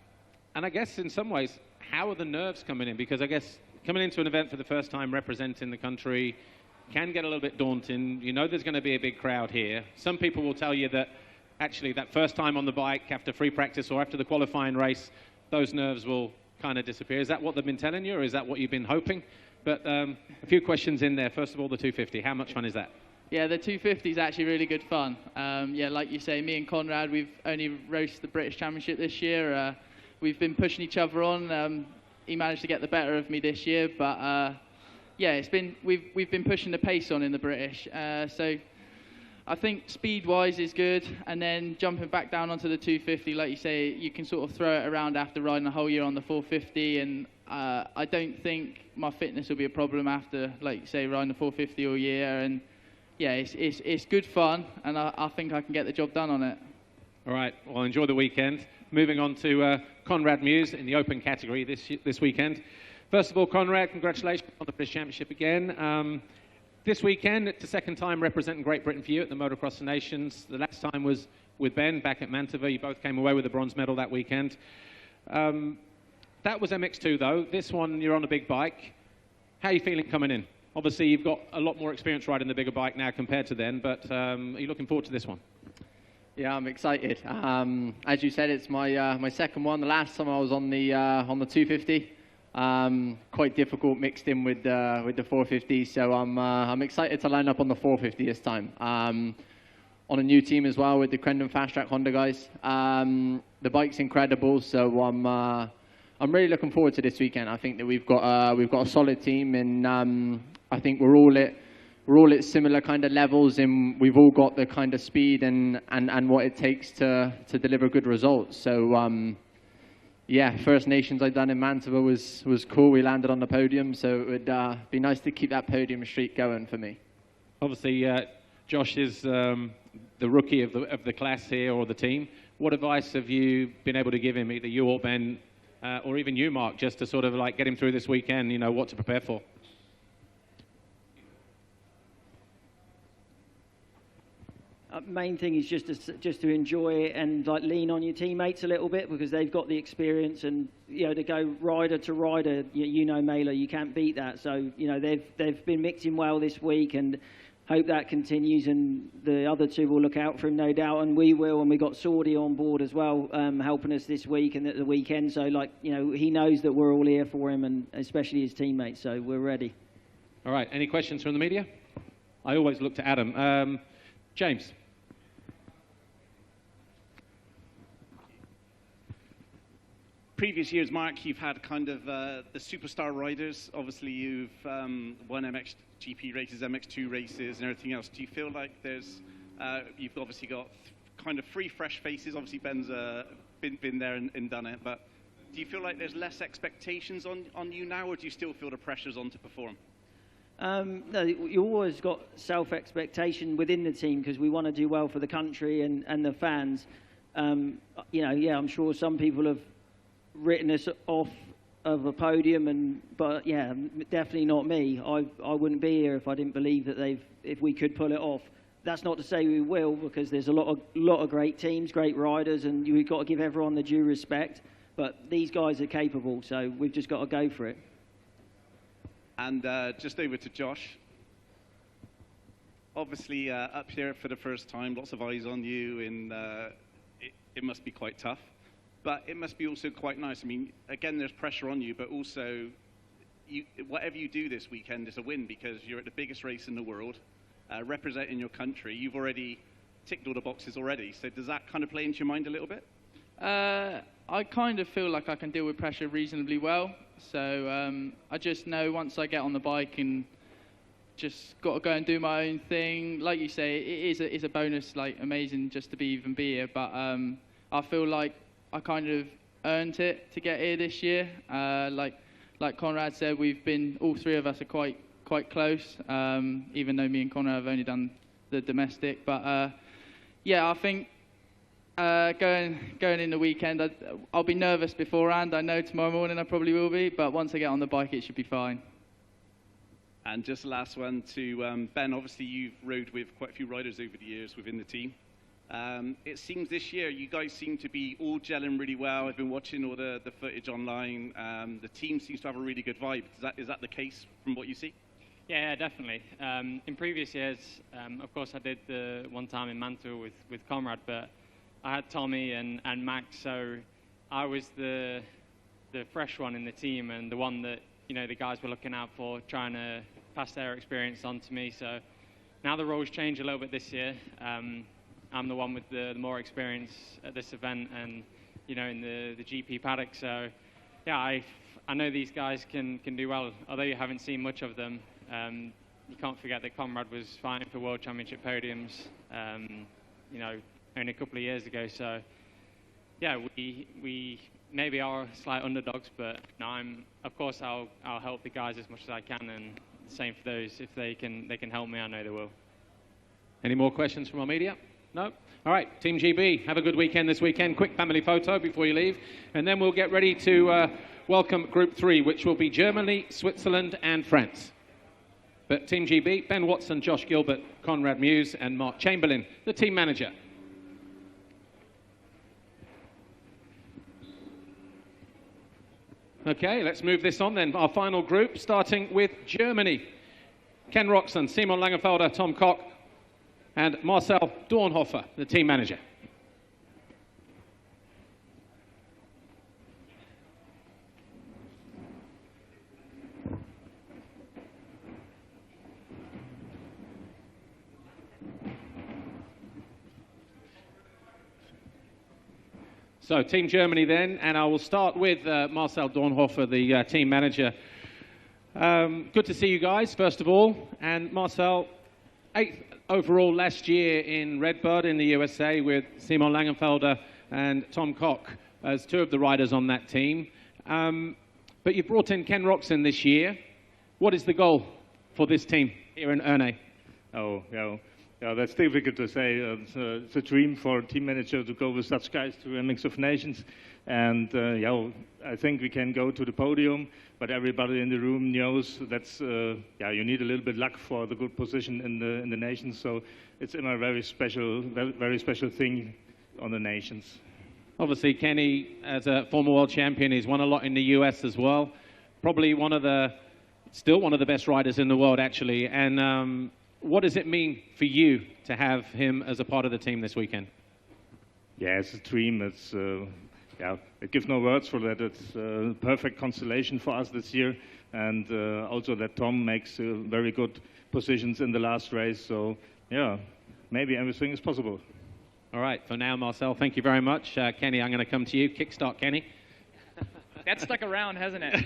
I guess in some ways, how are the nerves coming in? Because I guess coming into an event for the first time representing the country can get a little bit daunting. You know there's going to be a big crowd here. Some people will tell you that actually that first time on the bike after free practice or after the qualifying race, those nerves will kind of disappear. Is that what they've been telling you, or is that what you've been hoping? But a few questions in there. First of all, the 250. How much fun is that? Yeah, the 250 is actually really good fun. Yeah, like you say, me and Conrad, we've only raced the British Championship this year. We've been pushing each other on. He managed to get the better of me this year, but yeah, we've been pushing the pace on in the British. So I think speed-wise is good, and then jumping back down onto the 250, like you say, you can sort of throw it around after riding a whole year on the 450, and I don't think my fitness will be a problem after, like you say, riding the 450 all year. And yeah, it's good fun, and I think I can get the job done on it. All right, well, enjoy the weekend. Moving on to Conrad Muse in the open category this weekend. First of all, Conrad, congratulations on the British Championship again. This weekend, it's the second time representing Great Britain for you at the Motocross of Nations. The last time was with Ben back at Mantova. You both came away with a bronze medal that weekend. That was MX2 though. This one, you're on a big bike. How are you feeling coming in? Obviously, you've got a lot more experience riding the bigger bike now compared to then, but are you looking forward to this one? Yeah, I'm excited. As you said, it's my second one. The last time I was on the 250. Quite difficult mixed in with the 450, so I'm excited to line up on the 450 this time. On a new team as well with the Crendon Fast Track Honda guys. The bike's incredible, so I'm really looking forward to this weekend. I think that we've got a solid team, and I think we're all at similar kind of levels, and we've all got the kind of speed and what it takes to deliver good results. So. Yeah, First Nations I've done in Mantova was cool. We landed on the podium, so it would be nice to keep that podium streak going for me. Obviously, Josh is the rookie of the class here, or the team. What advice have you been able to give him, either you or Ben, or even you, Mark, just to sort of like get him through this weekend, you know, what to prepare for? Main thing is just to enjoy it and like lean on your teammates a little bit, because they've got the experience, and you know, to go rider to rider, you know, Mela, you can't beat that. So you know, they've been mixing well this week, and hope that continues, and the other two will look out for him, no doubt, and we will. And we got Saudi on board as well, helping us this week and at the weekend. So like, you know, he knows that we're all here for him, and especially his teammates. So we're ready. All right. Any questions from the media? I always look to Adam. James. Previous years, Mark, you've had kind of the superstar riders. Obviously, you've won MXGP races, MX2 races, and everything else. Do you feel like you've obviously got kind of three fresh faces? Obviously, Ben's been there and done it, but do you feel like there's less expectations on you now, or do you still feel the pressure's on to perform? No, you always got self-expectation within the team, because we want to do well for the country and the fans. You know, yeah, I'm sure some people have written us off of a podium, but yeah, definitely not me. I wouldn't be here if I didn't believe that if we could pull it off. That's not to say we will, because there's a lot of great teams, great riders, and we've got to give everyone the due respect. But these guys are capable, so we've just got to go for it. And just over to Josh. Obviously, up here for the first time, lots of eyes on you, and it must be quite tough. But it must be also quite nice. I mean, again, there's pressure on you, but also, whatever you do this weekend is a win, because you're at the biggest race in the world, representing your country. You've already ticked all the boxes already. So does that kind of play into your mind a little bit? I kind of feel like I can deal with pressure reasonably well. So I just know once I get on the bike and just got to go and do my own thing. Like you say, it is a bonus, like amazing just to even be here. But I feel like I kind of earned it to get here this year. Like Conrad said, all three of us are quite close, even though me and Conrad have only done the domestic. But yeah, I think going in the weekend, I'll be nervous beforehand. I know tomorrow morning I probably will be, but once I get on the bike, it should be fine. And just the last one to Ben. Obviously, you've rode with quite a few riders over the years within the team. It seems this year you guys seem to be all gelling really well. I've been watching all the footage online. The team seems to have a really good vibe. Is that the case from what you see? Yeah, definitely. In previous years, of course, I did the one time in Mantua with Conrad, but I had Tommy and Max, so I was the fresh one in the team and the one that the guys were looking out for, trying to pass their experience on to me. So now the roles change a little bit this year. I'm the one with the more experience at this event and in the GP paddock. So yeah, I know these guys can do well. Although you haven't seen much of them, you can't forget that Conrad was fighting for World Championship podiums, only a couple of years ago. So yeah, we maybe are slight underdogs, but no, of course I'll help the guys as much as I can, and the same for those. If they can help me, I know they will. Any more questions from our media? No? All right, Team GB, have a good weekend this weekend. Quick family photo before you leave, and then we'll get ready to welcome Group 3, which will be Germany, Switzerland, and France. But Team GB, Ben Watson, Josh Gilbert, Conrad Muse, and Mark Chamberlain, the team manager. Okay, let's move this on then. Our final group, starting with Germany. Ken Roxon, Simon Langenfelder, Tom Koch, and Marcel Dornhofer, the team manager. So, Team Germany then, and I will start with Marcel Dornhofer, the team manager. Good to see you guys, first of all. And Marcel, 8th overall last year in Redbud in the USA with Simon Langenfelder and Tom Koch as two of the riders on that team. But you've brought in Ken Roxon this year. What is the goal for this team here in Ernée? Oh, yeah, that's difficult to say. It's a dream for a team manager to go with such guys to a mix of nations. And yeah, I think we can go to the podium, but everybody in the room knows that's, yeah, you need a little bit luck for the good position in the nations. So it's a very special thing on the nations. Obviously, Kenny, as a former world champion, he's won a lot in the US as well. Probably still one of the best riders in the world, actually. And what does it mean for you to have him as a part of the team this weekend? Yeah, it's a dream. It's yeah, it gives no words for that. It's a perfect constellation for us this year, and also that Tom makes very good positions in the last race. So yeah, maybe everything is possible. All right, for now, Marcel, thank you very much. Kenny, I'm going to come to you. Kickstart, Kenny. That stuck around, hasn't it?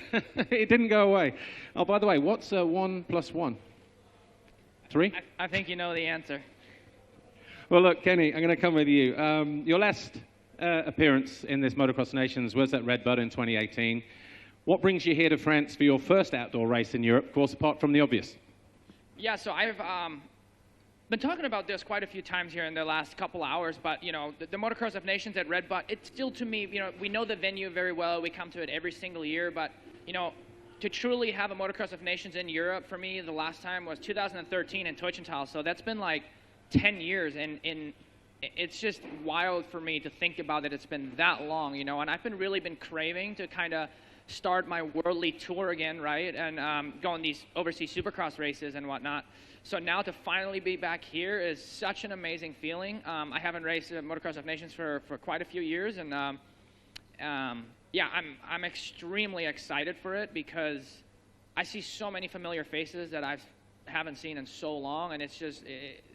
It didn't go away. Oh, by the way, what's 1 + 1? 3? I think you know the answer. Well, look, Kenny, I'm going to come with you. Your last appearance in this Motocross Nations was at Redbud in 2018. What brings you here to France for your first outdoor race in Europe, of course, apart from the obvious? Yeah, so I've been talking about this quite a few times here in the last couple hours, but, you know, the Motocross of Nations at Redbud, it's still, to me, you know, we know the venue very well. We come to it every single year, but, you know, to truly have a Motocross of Nations in Europe, for me, the last time was 2013 in Teutschenthal. So that's been like 10 years, and it's just wild for me to think about that it's been that long, you know. And I've really been craving to kind of start my worldly tour again, right, and go on these overseas Supercross races and whatnot. So now to finally be back here is such an amazing feeling. I haven't raced a Motocross of Nations for quite a few years, and yeah, I'm extremely excited for it because I see so many familiar faces that I haven't seen in so long, and it's just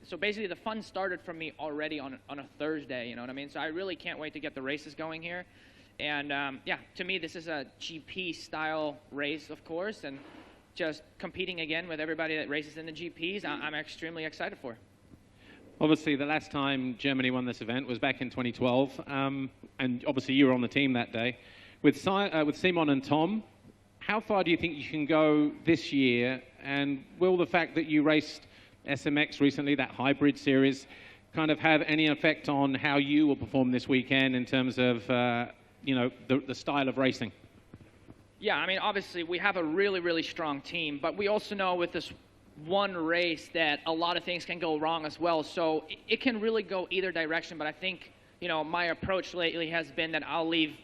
so basically the fun started for me already on a Thursday, you know what I mean? So I really can't wait to get the races going here, and yeah, to me this is a GP style race, of course, and just competing again with everybody that races in the GPs, I'm extremely excited for. Obviously, the last time Germany won this event was back in 2012, and obviously you were on the team that day. With Simon and Tom, how far do you think you can go this year? And will the fact that you raced SMX recently, that hybrid series, kind of have any effect on how you will perform this weekend in terms of, you know, the style of racing? Yeah, I mean, obviously we have a really, really strong team, but we also know with this one race that a lot of things can go wrong as well. So it can really go either direction. But I think, you know, my approach lately has been that I'll leave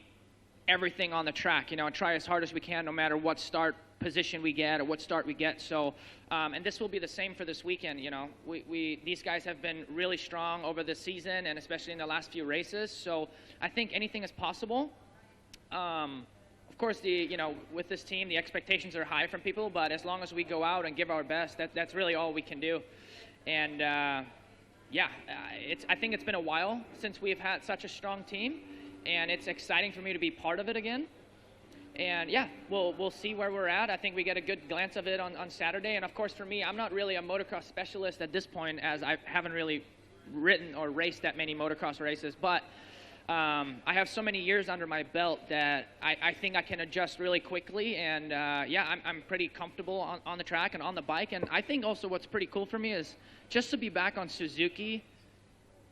everything on the track, you know, and try as hard as we can no matter what start position we get or what start we get. So, and this will be the same for this weekend. You know, these guys have been really strong over the season and especially in the last few races. So I think anything is possible. Of course, you know, with this team, the expectations are high from people, but as long as we go out and give our best, that's really all we can do. And yeah, I think it's been a while since we've had such a strong team, and it's exciting for me to be part of it again. And yeah, we'll see where we're at. I think we get a good glance of it on Saturday. And of course, for me, I'm not really a motocross specialist at this point, as I haven't really ridden or raced that many motocross races, but I have so many years under my belt that I think I can adjust really quickly, and yeah, I'm pretty comfortable on the track and on the bike. And I think also what's pretty cool for me is just to be back on Suzuki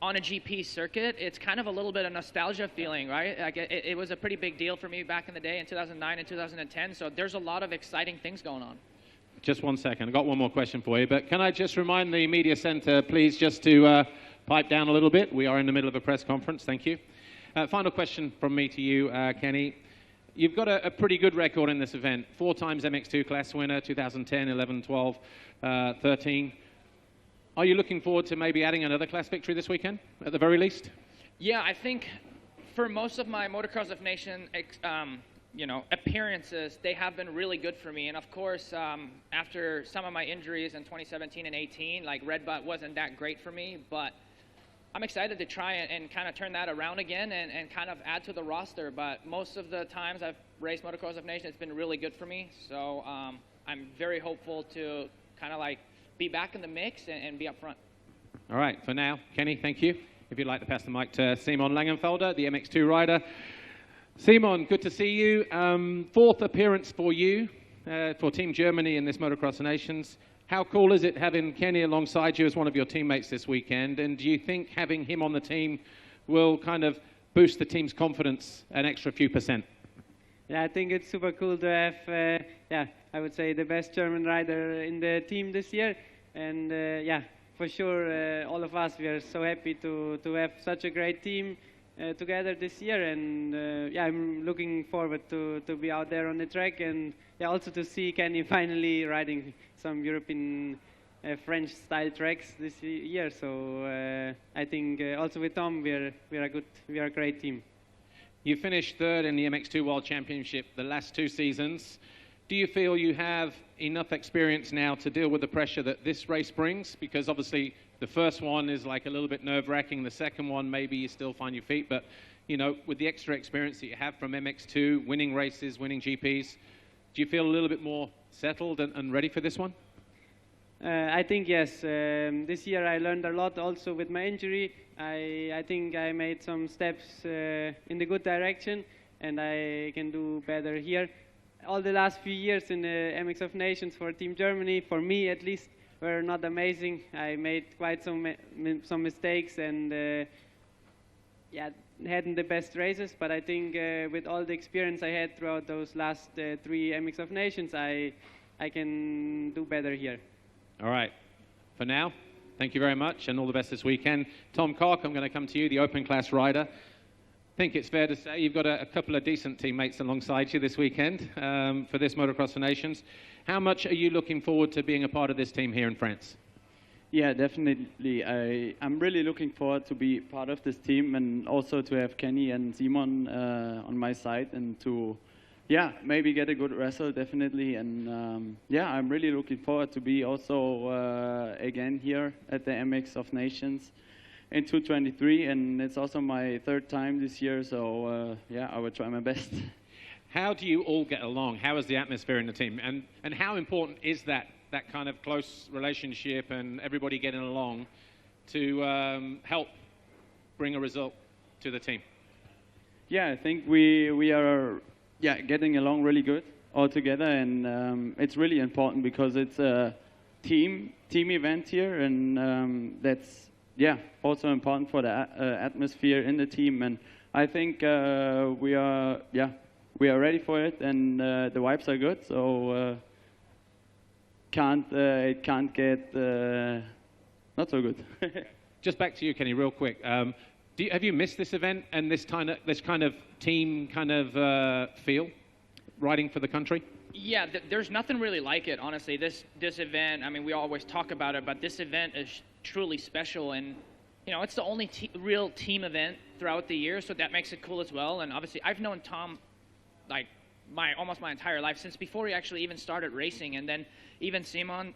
on a GP circuit. It's kind of a little bit of nostalgia feeling, right? Like it was a pretty big deal for me back in the day in 2009 and 2010, so there's a lot of exciting things going on. Just 1 second. I've got one more question for you, but can I just remind the media center, please, just to pipe down a little bit? We are in the middle of a press conference. Thank you. Final question from me to you, Kenny. You've got a pretty good record in this event. 4 times MX2 class winner, 2010, 11, 12, 13. Are you looking forward to maybe adding another class victory this weekend, at the very least? Yeah, I think for most of my Motocross of Nation you know, appearances, they have been really good for me. And of course, after some of my injuries in 2017 and 18, like Red Butt wasn't that great for me, but I'm excited to try and kind of turn that around again and kind of add to the roster. But most of the times I've raced Motocross of Nation, it's been really good for me. So I'm very hopeful to kind of like be back in the mix and be up front. All right, for now, Kenny, thank you. If you'd like to pass the mic to Simon Langenfelder, the MX2 rider. Simon, good to see you. 4th appearance for you for Team Germany in this Motocross of Nations. How cool is it having Kenny alongside you as one of your teammates this weekend? And do you think having him on the team will kind of boost the team's confidence an extra few %? Yeah, I think it's super cool to have, yeah, I would say the best German rider in the team this year. And yeah, for sure, all of us, we are so happy to have such a great team together this year. And yeah, I'm looking forward to be out there on the track, and yeah, also to see Kenny finally riding some European French style tracks this year. So I think also with Tom, we are a great team. You finished 3rd in the MX2 World Championship the last 2 seasons. Do you feel you have enough experience now to deal with the pressure that this race brings? Because obviously the first one is like a little bit nerve-wracking. The second one, maybe you still find your feet. But, you know, with the extra experience that you have from MX2, winning races, winning GPs, do you feel a little bit more settled and ready for this one? I think yes. This year I learned a lot also with my injury. I think I made some steps in the good direction, and I can do better here. All the last few years in the MX of Nations for Team Germany, for me at least, were not amazing. I made quite some mistakes and yeah, hadn't the best races. But I think with all the experience I had throughout those last 3 MX of Nations, I can do better here. All right. For now, thank you very much, and all the best this weekend. Tom Koch, I'm going to come to you, the open class rider. I think it's fair to say you've got a couple of decent teammates alongside you this weekend for this Motocross of Nations. How much are you looking forward to being a part of this team here in France? Yeah, definitely. I'm really looking forward to be part of this team, and also to have Kenny and Simon on my side, and to, yeah, maybe get a good result, definitely. And yeah, I'm really looking forward to be also again here at the MX of Nations in 2023, and it's also my 3rd time this year, so yeah, I will try my best. How do you all get along? How is the atmosphere in the team? And how important is that kind of close relationship and everybody getting along to help bring a result to the team? Yeah, I think we are getting along really good all together, and it's really important because it's a team event here, and that's also important for the atmosphere in the team. And I think we we are ready for it, and the vibes are good. So it can't get not so good. Just back to you, Kenny, real quick. Have you missed this event and this kind of team feel, riding for the country? Yeah, there's nothing really like it, honestly. This event, I mean, we always talk about it, but this event is truly special, and you know, it's the only real team event throughout the year, so that makes it cool as well. And obviously, I've known Tom like almost my entire life, since before he actually even started racing, and then even Simon,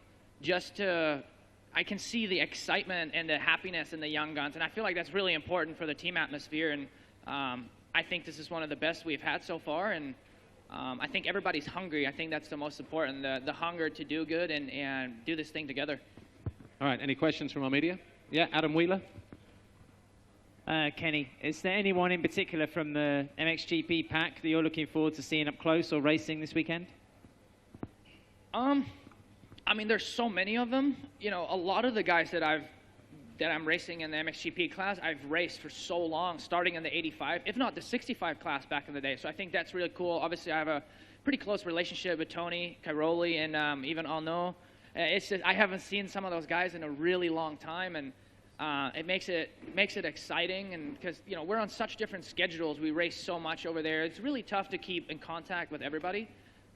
I can see the excitement and the happiness in the young guns, and I feel like that's really important for the team atmosphere, and I think this is one of the best we've had so far, and I think everybody's hungry. I think that's the most important, the hunger to do good and do this thing together. All right, any questions from our media? Yeah, Adam Wheeler. Kenny, is there anyone in particular from the MXGP pack that you're looking forward to seeing up close or racing this weekend? I mean, there's so many of them. You know, a lot of the guys that I'm racing in the MXGP class, I've raced for so long, starting in the 85, if not the 65 class back in the day. So I think that's really cool. Obviously, I have a pretty close relationship with Tony Cairoli and even Ernée. It's just, I haven't seen some of those guys in a really long time, and it makes it exciting. And because, you know, we're on such different schedules, we race so much over there. It's really tough to keep in contact with everybody.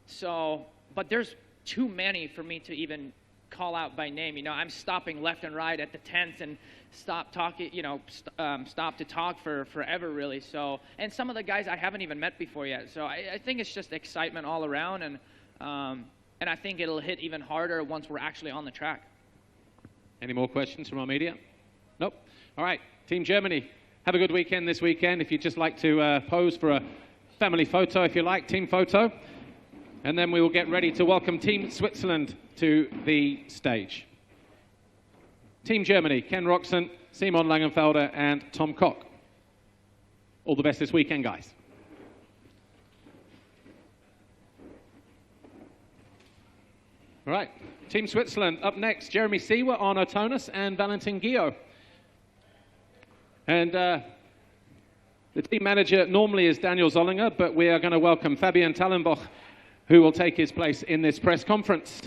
So, but there's too many for me to even call out by name. You know, I'm stopping left and right at the tents and stop talking, you know, stop to talk for forever, really. So, and some of the guys I haven't even met before yet. So I think it's just excitement all around, and I think it'll hit even harder once we're actually on the track. Any more questions from our media? Nope. All right, Team Germany, have a good weekend this weekend. If you'd just like to pose for a family photo, if you like, team photo. And then we will get ready to welcome Team Switzerland to the stage. Team Germany, Ken Roczen, Simon Langenfelder, and Tom Koch. All the best this weekend, guys. All right, Team Switzerland, up next, Jeremy Seewer, Arno Tonus, and Valentin Guillot. And the team manager normally is Daniel Zollinger, but we are going to welcome Fabian Tallenbach, who will take his place in this press conference.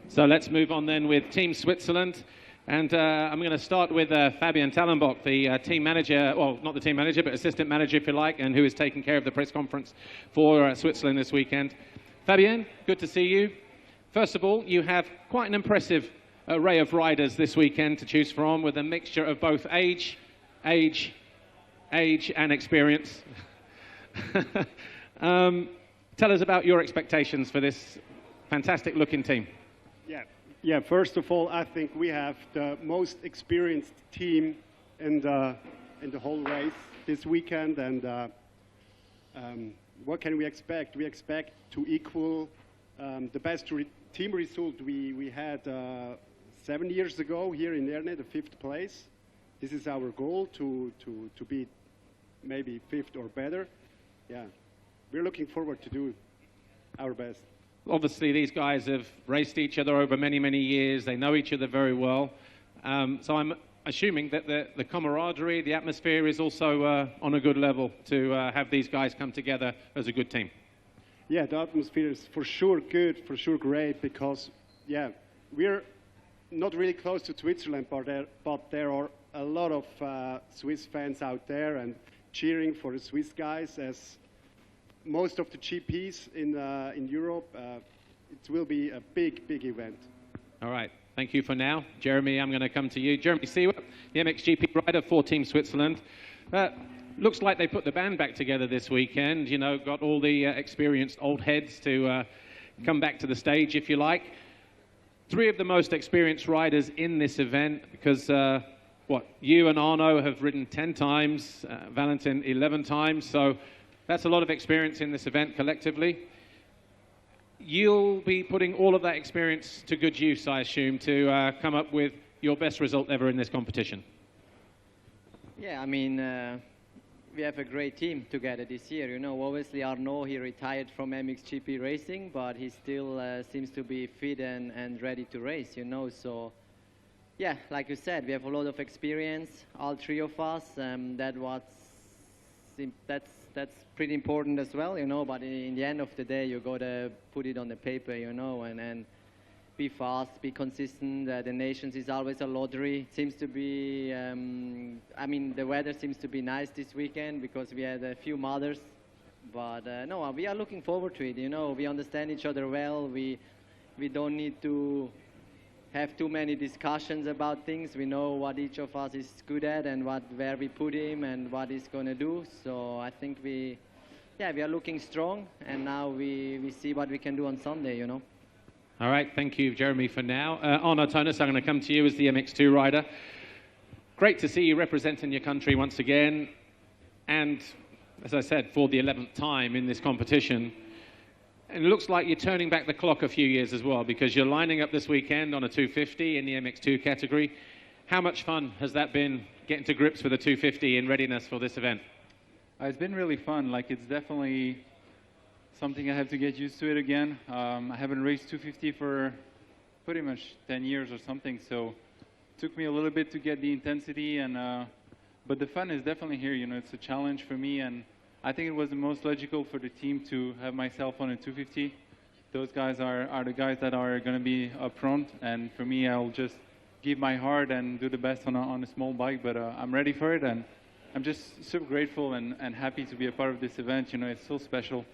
So let's move on then with Team Switzerland. And I'm going to start with Fabian Tallenbach, the team manager, well, not the team manager, but assistant manager, if you like, and who is taking care of the press conference for Switzerland this weekend. Fabian, good to see you. First of all, you have quite an impressive array of riders this weekend to choose from, with a mixture of both age, and experience. Tell us about your expectations for this fantastic-looking team. Yeah, first of all, I think we have the most experienced team in the whole race this weekend, and what can we expect? We expect to equal the best team result we had 7 years ago here in Ernée, the 5th place. This is our goal, to be maybe 5th or better. Yeah, we're looking forward to do our best. Obviously, these guys have raced each other over many, many years. They know each other very well. So I'm assuming that the camaraderie, the atmosphere is also on a good level to have these guys come together as a good team. Yeah, the atmosphere is for sure good, for sure great, because, yeah, we're not really close to Switzerland, but there are a lot of Swiss fans out there and cheering for the Swiss guys, as most of the GPs in Europe. It will be a big, big event. All right. Thank you for now. Jeremy, I'm going to come to you. Jeremy Seewer, the MXGP rider for Team Switzerland. Looks like they put the band back together this weekend, you know, got all the experienced old heads to come back to the stage, if you like. 3 of the most experienced riders in this event, because, you and Arno have ridden 10 times, Valentin 11 times, so that's a lot of experience in this event collectively. You'll be putting all of that experience to good use, I assume, to come up with your best result ever in this competition. Yeah, I mean, we have a great team together this year. You know, obviously Ernée, he retired from MXGP racing, but he still seems to be fit and ready to race, you know. So, yeah, like you said, we have a lot of experience, all three of us. That's pretty important as well, you know. But in the end of the day, you gotta put it on the paper, you know, and be fast, be consistent. The Nations is always a lottery. It seems to be, I mean, the weather seems to be nice this weekend because we had a few mothers. But no, we are looking forward to it, you know. We understand each other well. We don't need to have too many discussions about things. We know what each of us is good at and where we put him and what he's going to do. So I think we are looking strong, and now we see what we can do on Sunday, you know. All right, thank you, Jeremy, for now. Arno Tonis, I'm going to come to you as the MX2 rider. Great to see you representing your country once again. And, as I said, for the 11th time in this competition. And it looks like you're turning back the clock a few years as well, because you're lining up this weekend on a 250 in the MX2 category. How much fun has that been, getting to grips with a 250 in readiness for this event? It's been really fun. Like, it's definitely something I have to get used to it again. I haven't raced 250 for pretty much 10 years or something, so it took me a little bit to get the intensity, and but the fun is definitely here. You know, it's a challenge for me, and I think it was the most logical for the team to have myself on a 250. Those guys are the guys that are going to be up front, and for me, I'll just give my heart and do the best on a small bike, but I'm ready for it, and I'm just super grateful and happy to be a part of this event. You know, it's so special.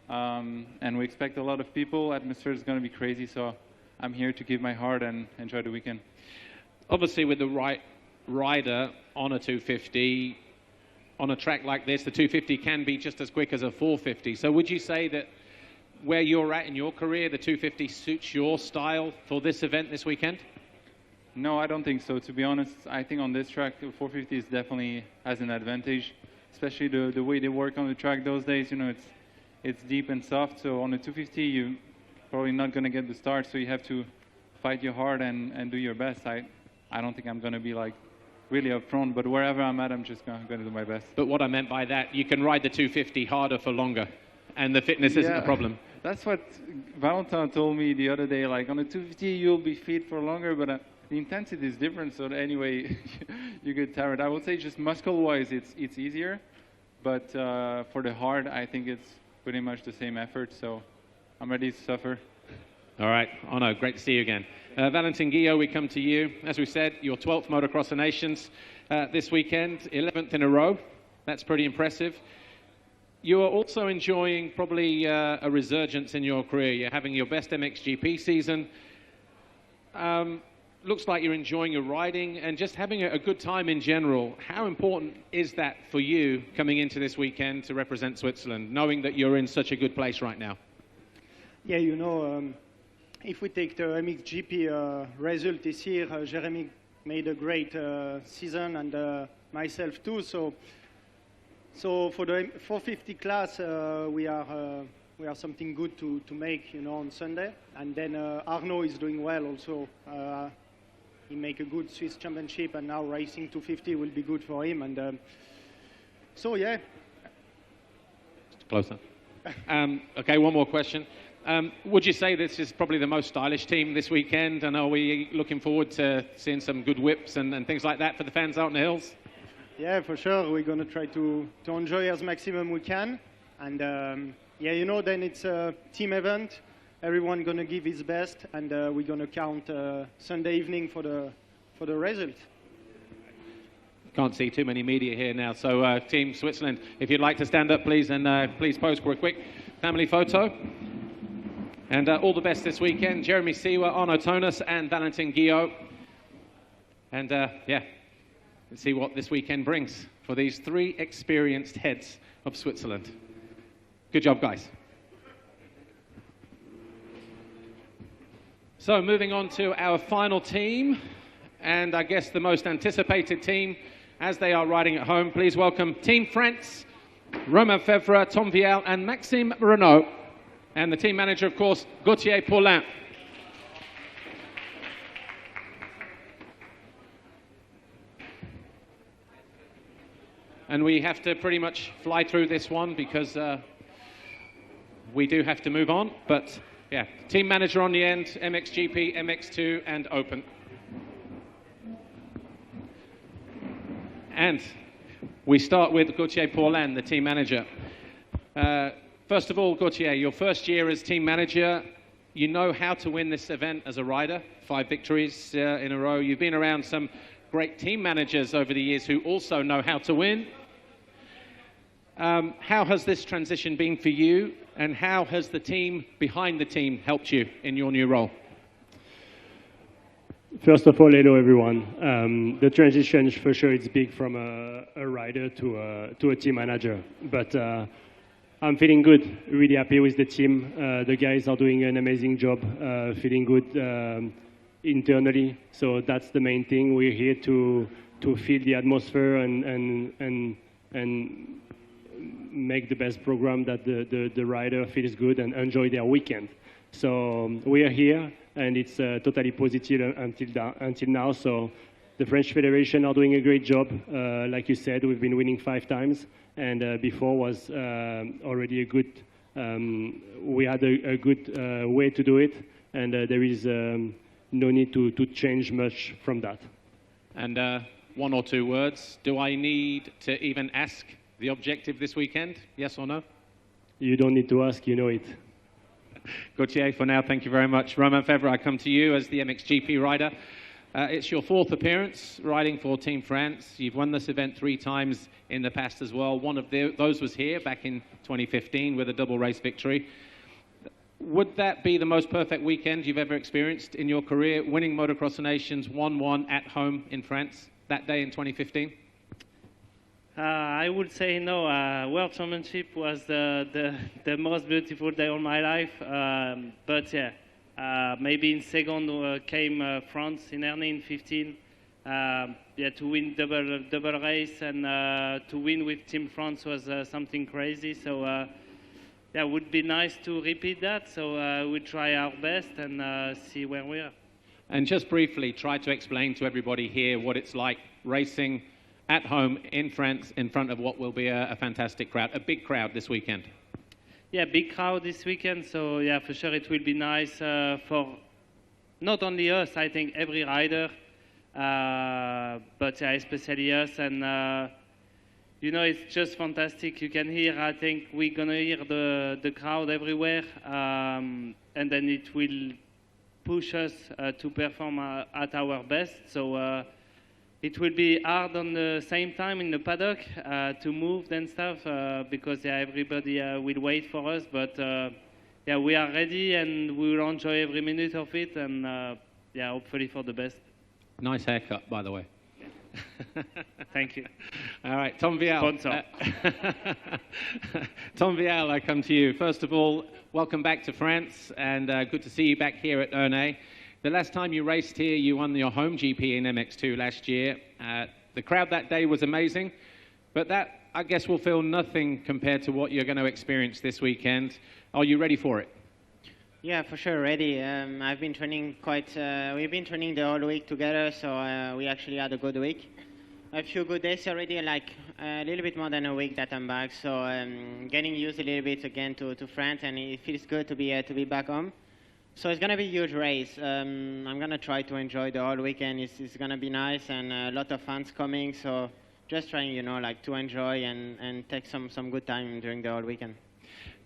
And we expect a lot of people. Atmosphere is going to be crazy, so I'm here to give my heart and enjoy the weekend. Obviously, with the right rider on a 250, on a track like this, the 250 can be just as quick as a 450. So would you say that where you're at in your career, the 250 suits your style for this event this weekend? No, I don't think so. To be honest, I think on this track, the 450 is definitely has an advantage, especially the way they work on the track those days. You know, it's deep and soft, so on the 250 you're probably not going to get the start, so you have to fight your heart and do your best. I don't think I'm going to be like really up front, but wherever I'm at, I'm just going to do my best. But what I meant by that, you can ride the 250 harder for longer, and the fitness isn't a problem. That's what Valentin told me the other day, like on the 250 you'll be fit for longer, but the intensity is different, so anyway you get tired. I would say just muscle-wise it's easier, but for the hard I think it's pretty much the same effort, so I'm ready to suffer. All right, Arno, great to see you again. Valentin Guillot, we come to you. As we said, your 12th Motocross of Nations this weekend, 11th in a row. That's pretty impressive. You are also enjoying probably a resurgence in your career. You're having your best MXGP season. Looks like you're enjoying your riding and just having a good time in general. How important is that for you coming into this weekend to represent Switzerland, knowing that you're in such a good place right now? Yeah, you know, if we take the MXGP result this year, Jeremy made a great season, and myself too. So for the 450 class, we are something good to make, you know, on Sunday. And then Arno is doing well also. He make a good Swiss championship, and now racing 250 will be good for him. And so yeah. Closer. Okay, one more question. Would you say this is probably the most stylish team this weekend? And are we looking forward to seeing some good whips and things like that for the fans out in the hills? Yeah, for sure. We're going to try to enjoy as maximum we can. And yeah, you know, then it's a team event. Everyone going to give his best, and we're going to count Sunday evening for the result. Can't see too many media here now. So Team Switzerland, if you'd like to stand up, please, and please pose for a quick family photo. And all the best this weekend, Jeremy Siwa, Arno Tonis, and Valentin Guillot. And yeah, let's see what this weekend brings for these three experienced heads of Switzerland. Good job, guys. So moving on to our final team, and I guess the most anticipated team as they are riding at home. Please welcome Team France, Romain Fevre, Tom Vial, and Maxime Renault. And the team manager, of course, Gauthier Paulin. And we have to pretty much fly through this one because we do have to move on. But yeah, team manager on the end, MXGP, MX2, and Open. And we start with Gauthier Paulin, the team manager. First of all, Gauthier, your first year as team manager, you know how to win this event as a rider, 5 victories in a row. You've been around some great team managers over the years who also know how to win. How has this transition been for you, and how has the team behind the team helped you in your new role? First of all, hello everyone. The transition, for sure, it's big from a rider to a team manager. But I'm feeling good, really happy with the team. The guys are doing an amazing job, feeling good internally. So that's the main thing. We're here to feel the atmosphere and make the best program that the rider feels good and enjoy their weekend. So we are here, and it's totally positive until now. So the French Federation are doing a great job. Like you said, we've been winning 5 times, and before was already a good, we had a good way to do it, and there is no need to change much from that. And 1 or 2 words, do I need to even ask the objective this weekend, yes or no? You don't need to ask, you know it. Gauthier, for now, thank you very much. Romain Febvre, I come to you as the MXGP rider. It's your 4th appearance riding for Team France. You've won this event 3 times in the past as well. One of those was here back in 2015 with a double race victory. Would that be the most perfect weekend you've ever experienced in your career, winning Motocross of Nations 1-1 at home in France that day in 2015? I would say no. World Championship was the most beautiful day of my life. But yeah, maybe in second came France in Ernée in 15. Yeah, to win double race and to win with Team France was something crazy. So yeah, it would be nice to repeat that. So we'll try our best and see where we are. And just briefly, try to explain to everybody here what it's like racing at home in France in front of what will be a fantastic crowd, a big crowd this weekend. Yeah, big crowd this weekend, so yeah, for sure it will be nice for not only us, I think every rider, but yeah, especially us, and you know, it's just fantastic. You can hear, I think we're gonna hear the crowd everywhere, and then it will push us to perform at our best, so it will be hard on the same time in the paddock to move and stuff because yeah, everybody will wait for us. But yeah, we are ready and we will enjoy every minute of it, and yeah, hopefully for the best. Nice haircut, by the way. Thank you. All right, Tom Vial. Sponsor. Tom Vial, I come to you. First of all, welcome back to France, and good to see you back here at Ernée. The last time you raced here, you won your home GP in MX2 last year. The crowd that day was amazing, but that, I guess, will feel nothing compared to what you're going to experience this weekend. Are you ready for it? Yeah, for sure, ready. I've been training we've been training the whole week together, so we actually had a good week. A few good days already, like a little bit more than a week that I'm back, so getting used a little bit again to France, and it feels good to be back home. So it's going to be a huge race. I'm going to try to enjoy the whole weekend. It's going to be nice, and a lot of fans coming. So just trying, you know, like to enjoy and take some good time during the whole weekend.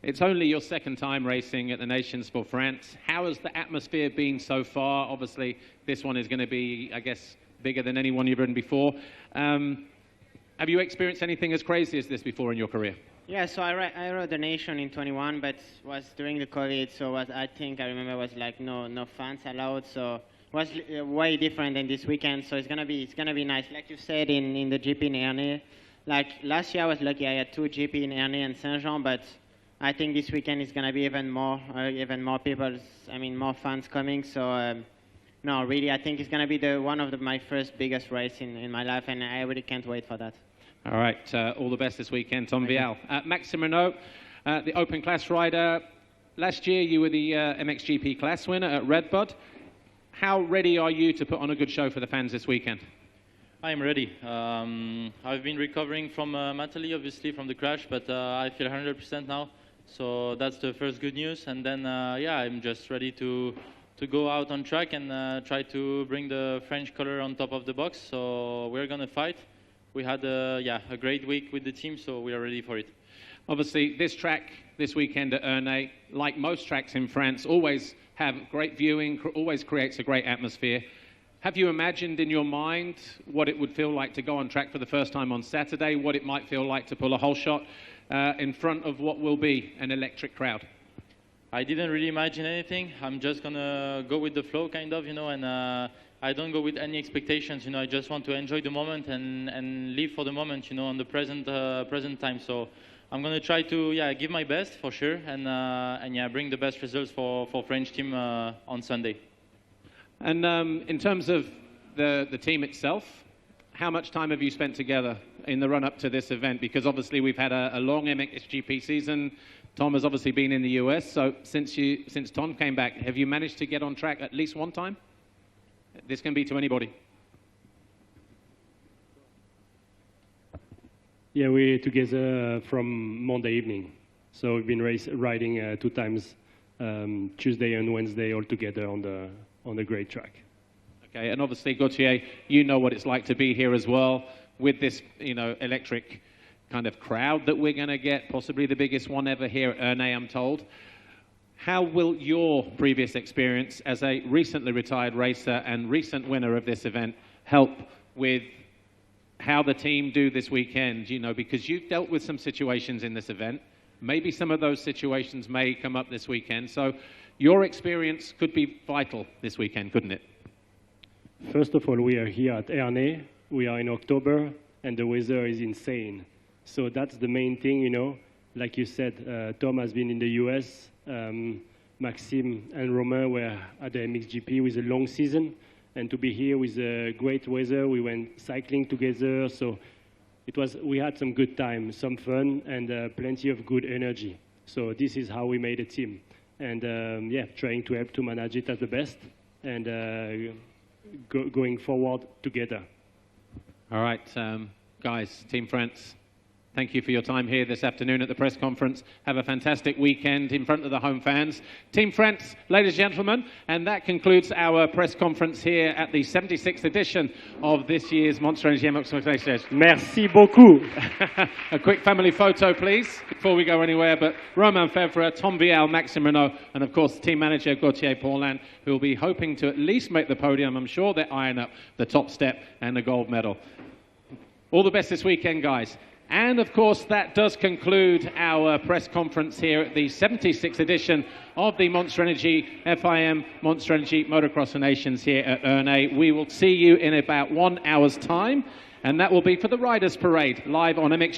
It's only your 2nd time racing at the Nations for France. How has the atmosphere been so far? Obviously, this one is going to be, I guess, bigger than any one you've ridden before. Have you experienced anything as crazy as this before in your career? Yeah, so I rode the Nation in 21, but was during the COVID, so I think I remember was like no fans allowed, so it was way different than this weekend. So it's gonna be nice, like you said in the GP in Ernée. Like last year I was lucky, I had 2 GP in Ernée and Saint-Jean, but I think this weekend is gonna be even more people. I mean, more fans coming. So no, really, I think it's gonna be one of my first biggest race in my life, and I really can't wait for that. All right, all the best this weekend, Tom Vial. Maxime Ernée, the Open class rider. Last year, you were the MXGP class winner at Red Bud. How ready are you to put on a good show for the fans this weekend? I'm ready. I've been recovering from mentally, obviously, from the crash, but I feel 100% now. So that's the first good news. And then, yeah, I'm just ready to go out on track and try to bring the French color on top of the box. So we're going to fight. We had a great week with the team, so we are ready for it. Obviously, this track this weekend at Ernée, like most tracks in France, always have great viewing, always creates a great atmosphere. Have you imagined in your mind what it would feel like to go on track for the first time on Saturday, what it might feel like to pull a whole shot in front of what will be an electric crowd? I didn't really imagine anything. I'm just going to go with the flow, kind of, you know, and I don't go with any expectations, you know. I just want to enjoy the moment and live for the moment, you know, on the present time. So I'm going to try to, give my best for sure and bring the best results for French team on Sunday. And in terms of the team itself, how much time have you spent together in the run-up to this event? Because obviously we've had a long MXGP season. Tom has obviously been in the US. So since Tom came back, have you managed to get on track at least one time? This can be to anybody. Yeah, we're together from Monday evening. So we've been riding 2 times, Tuesday and Wednesday, all together on the great track. Okay, and obviously, Gauthier, you know what it's like to be here as well with this, you know, electric kind of crowd that we're going to get, possibly the biggest one ever here at Ernée, I'm told. How will your previous experience as a recently retired racer and recent winner of this event help with how the team do this weekend? You know, because you've dealt with some situations in this event. Maybe some of those situations may come up this weekend. So your experience could be vital this weekend, couldn't it? First of all, we are here at Ernée. We are in October, and the weather is insane. So that's the main thing, you know. Like you said, Tom has been in the US. Maxime and Romain were at the MXGP with a long season. And to be here with great weather, we went cycling together. So we had some good time, some fun, and plenty of good energy. So this is how we made a team. And trying to help to manage it as the best and going forward together. All right, guys, Team France, thank you for your time here this afternoon at the press conference. Have a fantastic weekend in front of the home fans. Team France, ladies and gentlemen, and that concludes our press conference here at the 76th edition of this year's Monster Energy MXoN. Merci beaucoup. A quick family photo, please, before we go anywhere. But Romain Febvre, Tom Vial, Maxime Renault, and of course, team manager Gauthier Paulin, who will be hoping to at least make the podium. I'm sure they iron up the top step and the gold medal. All the best this weekend, guys. And of course, that does conclude our press conference here at the 76th edition of the Monster Energy FIM Monster Energy Motocross of Nations here at Ernée. We will see you in about 1 hour's time, and that will be for the Riders Parade live on MX.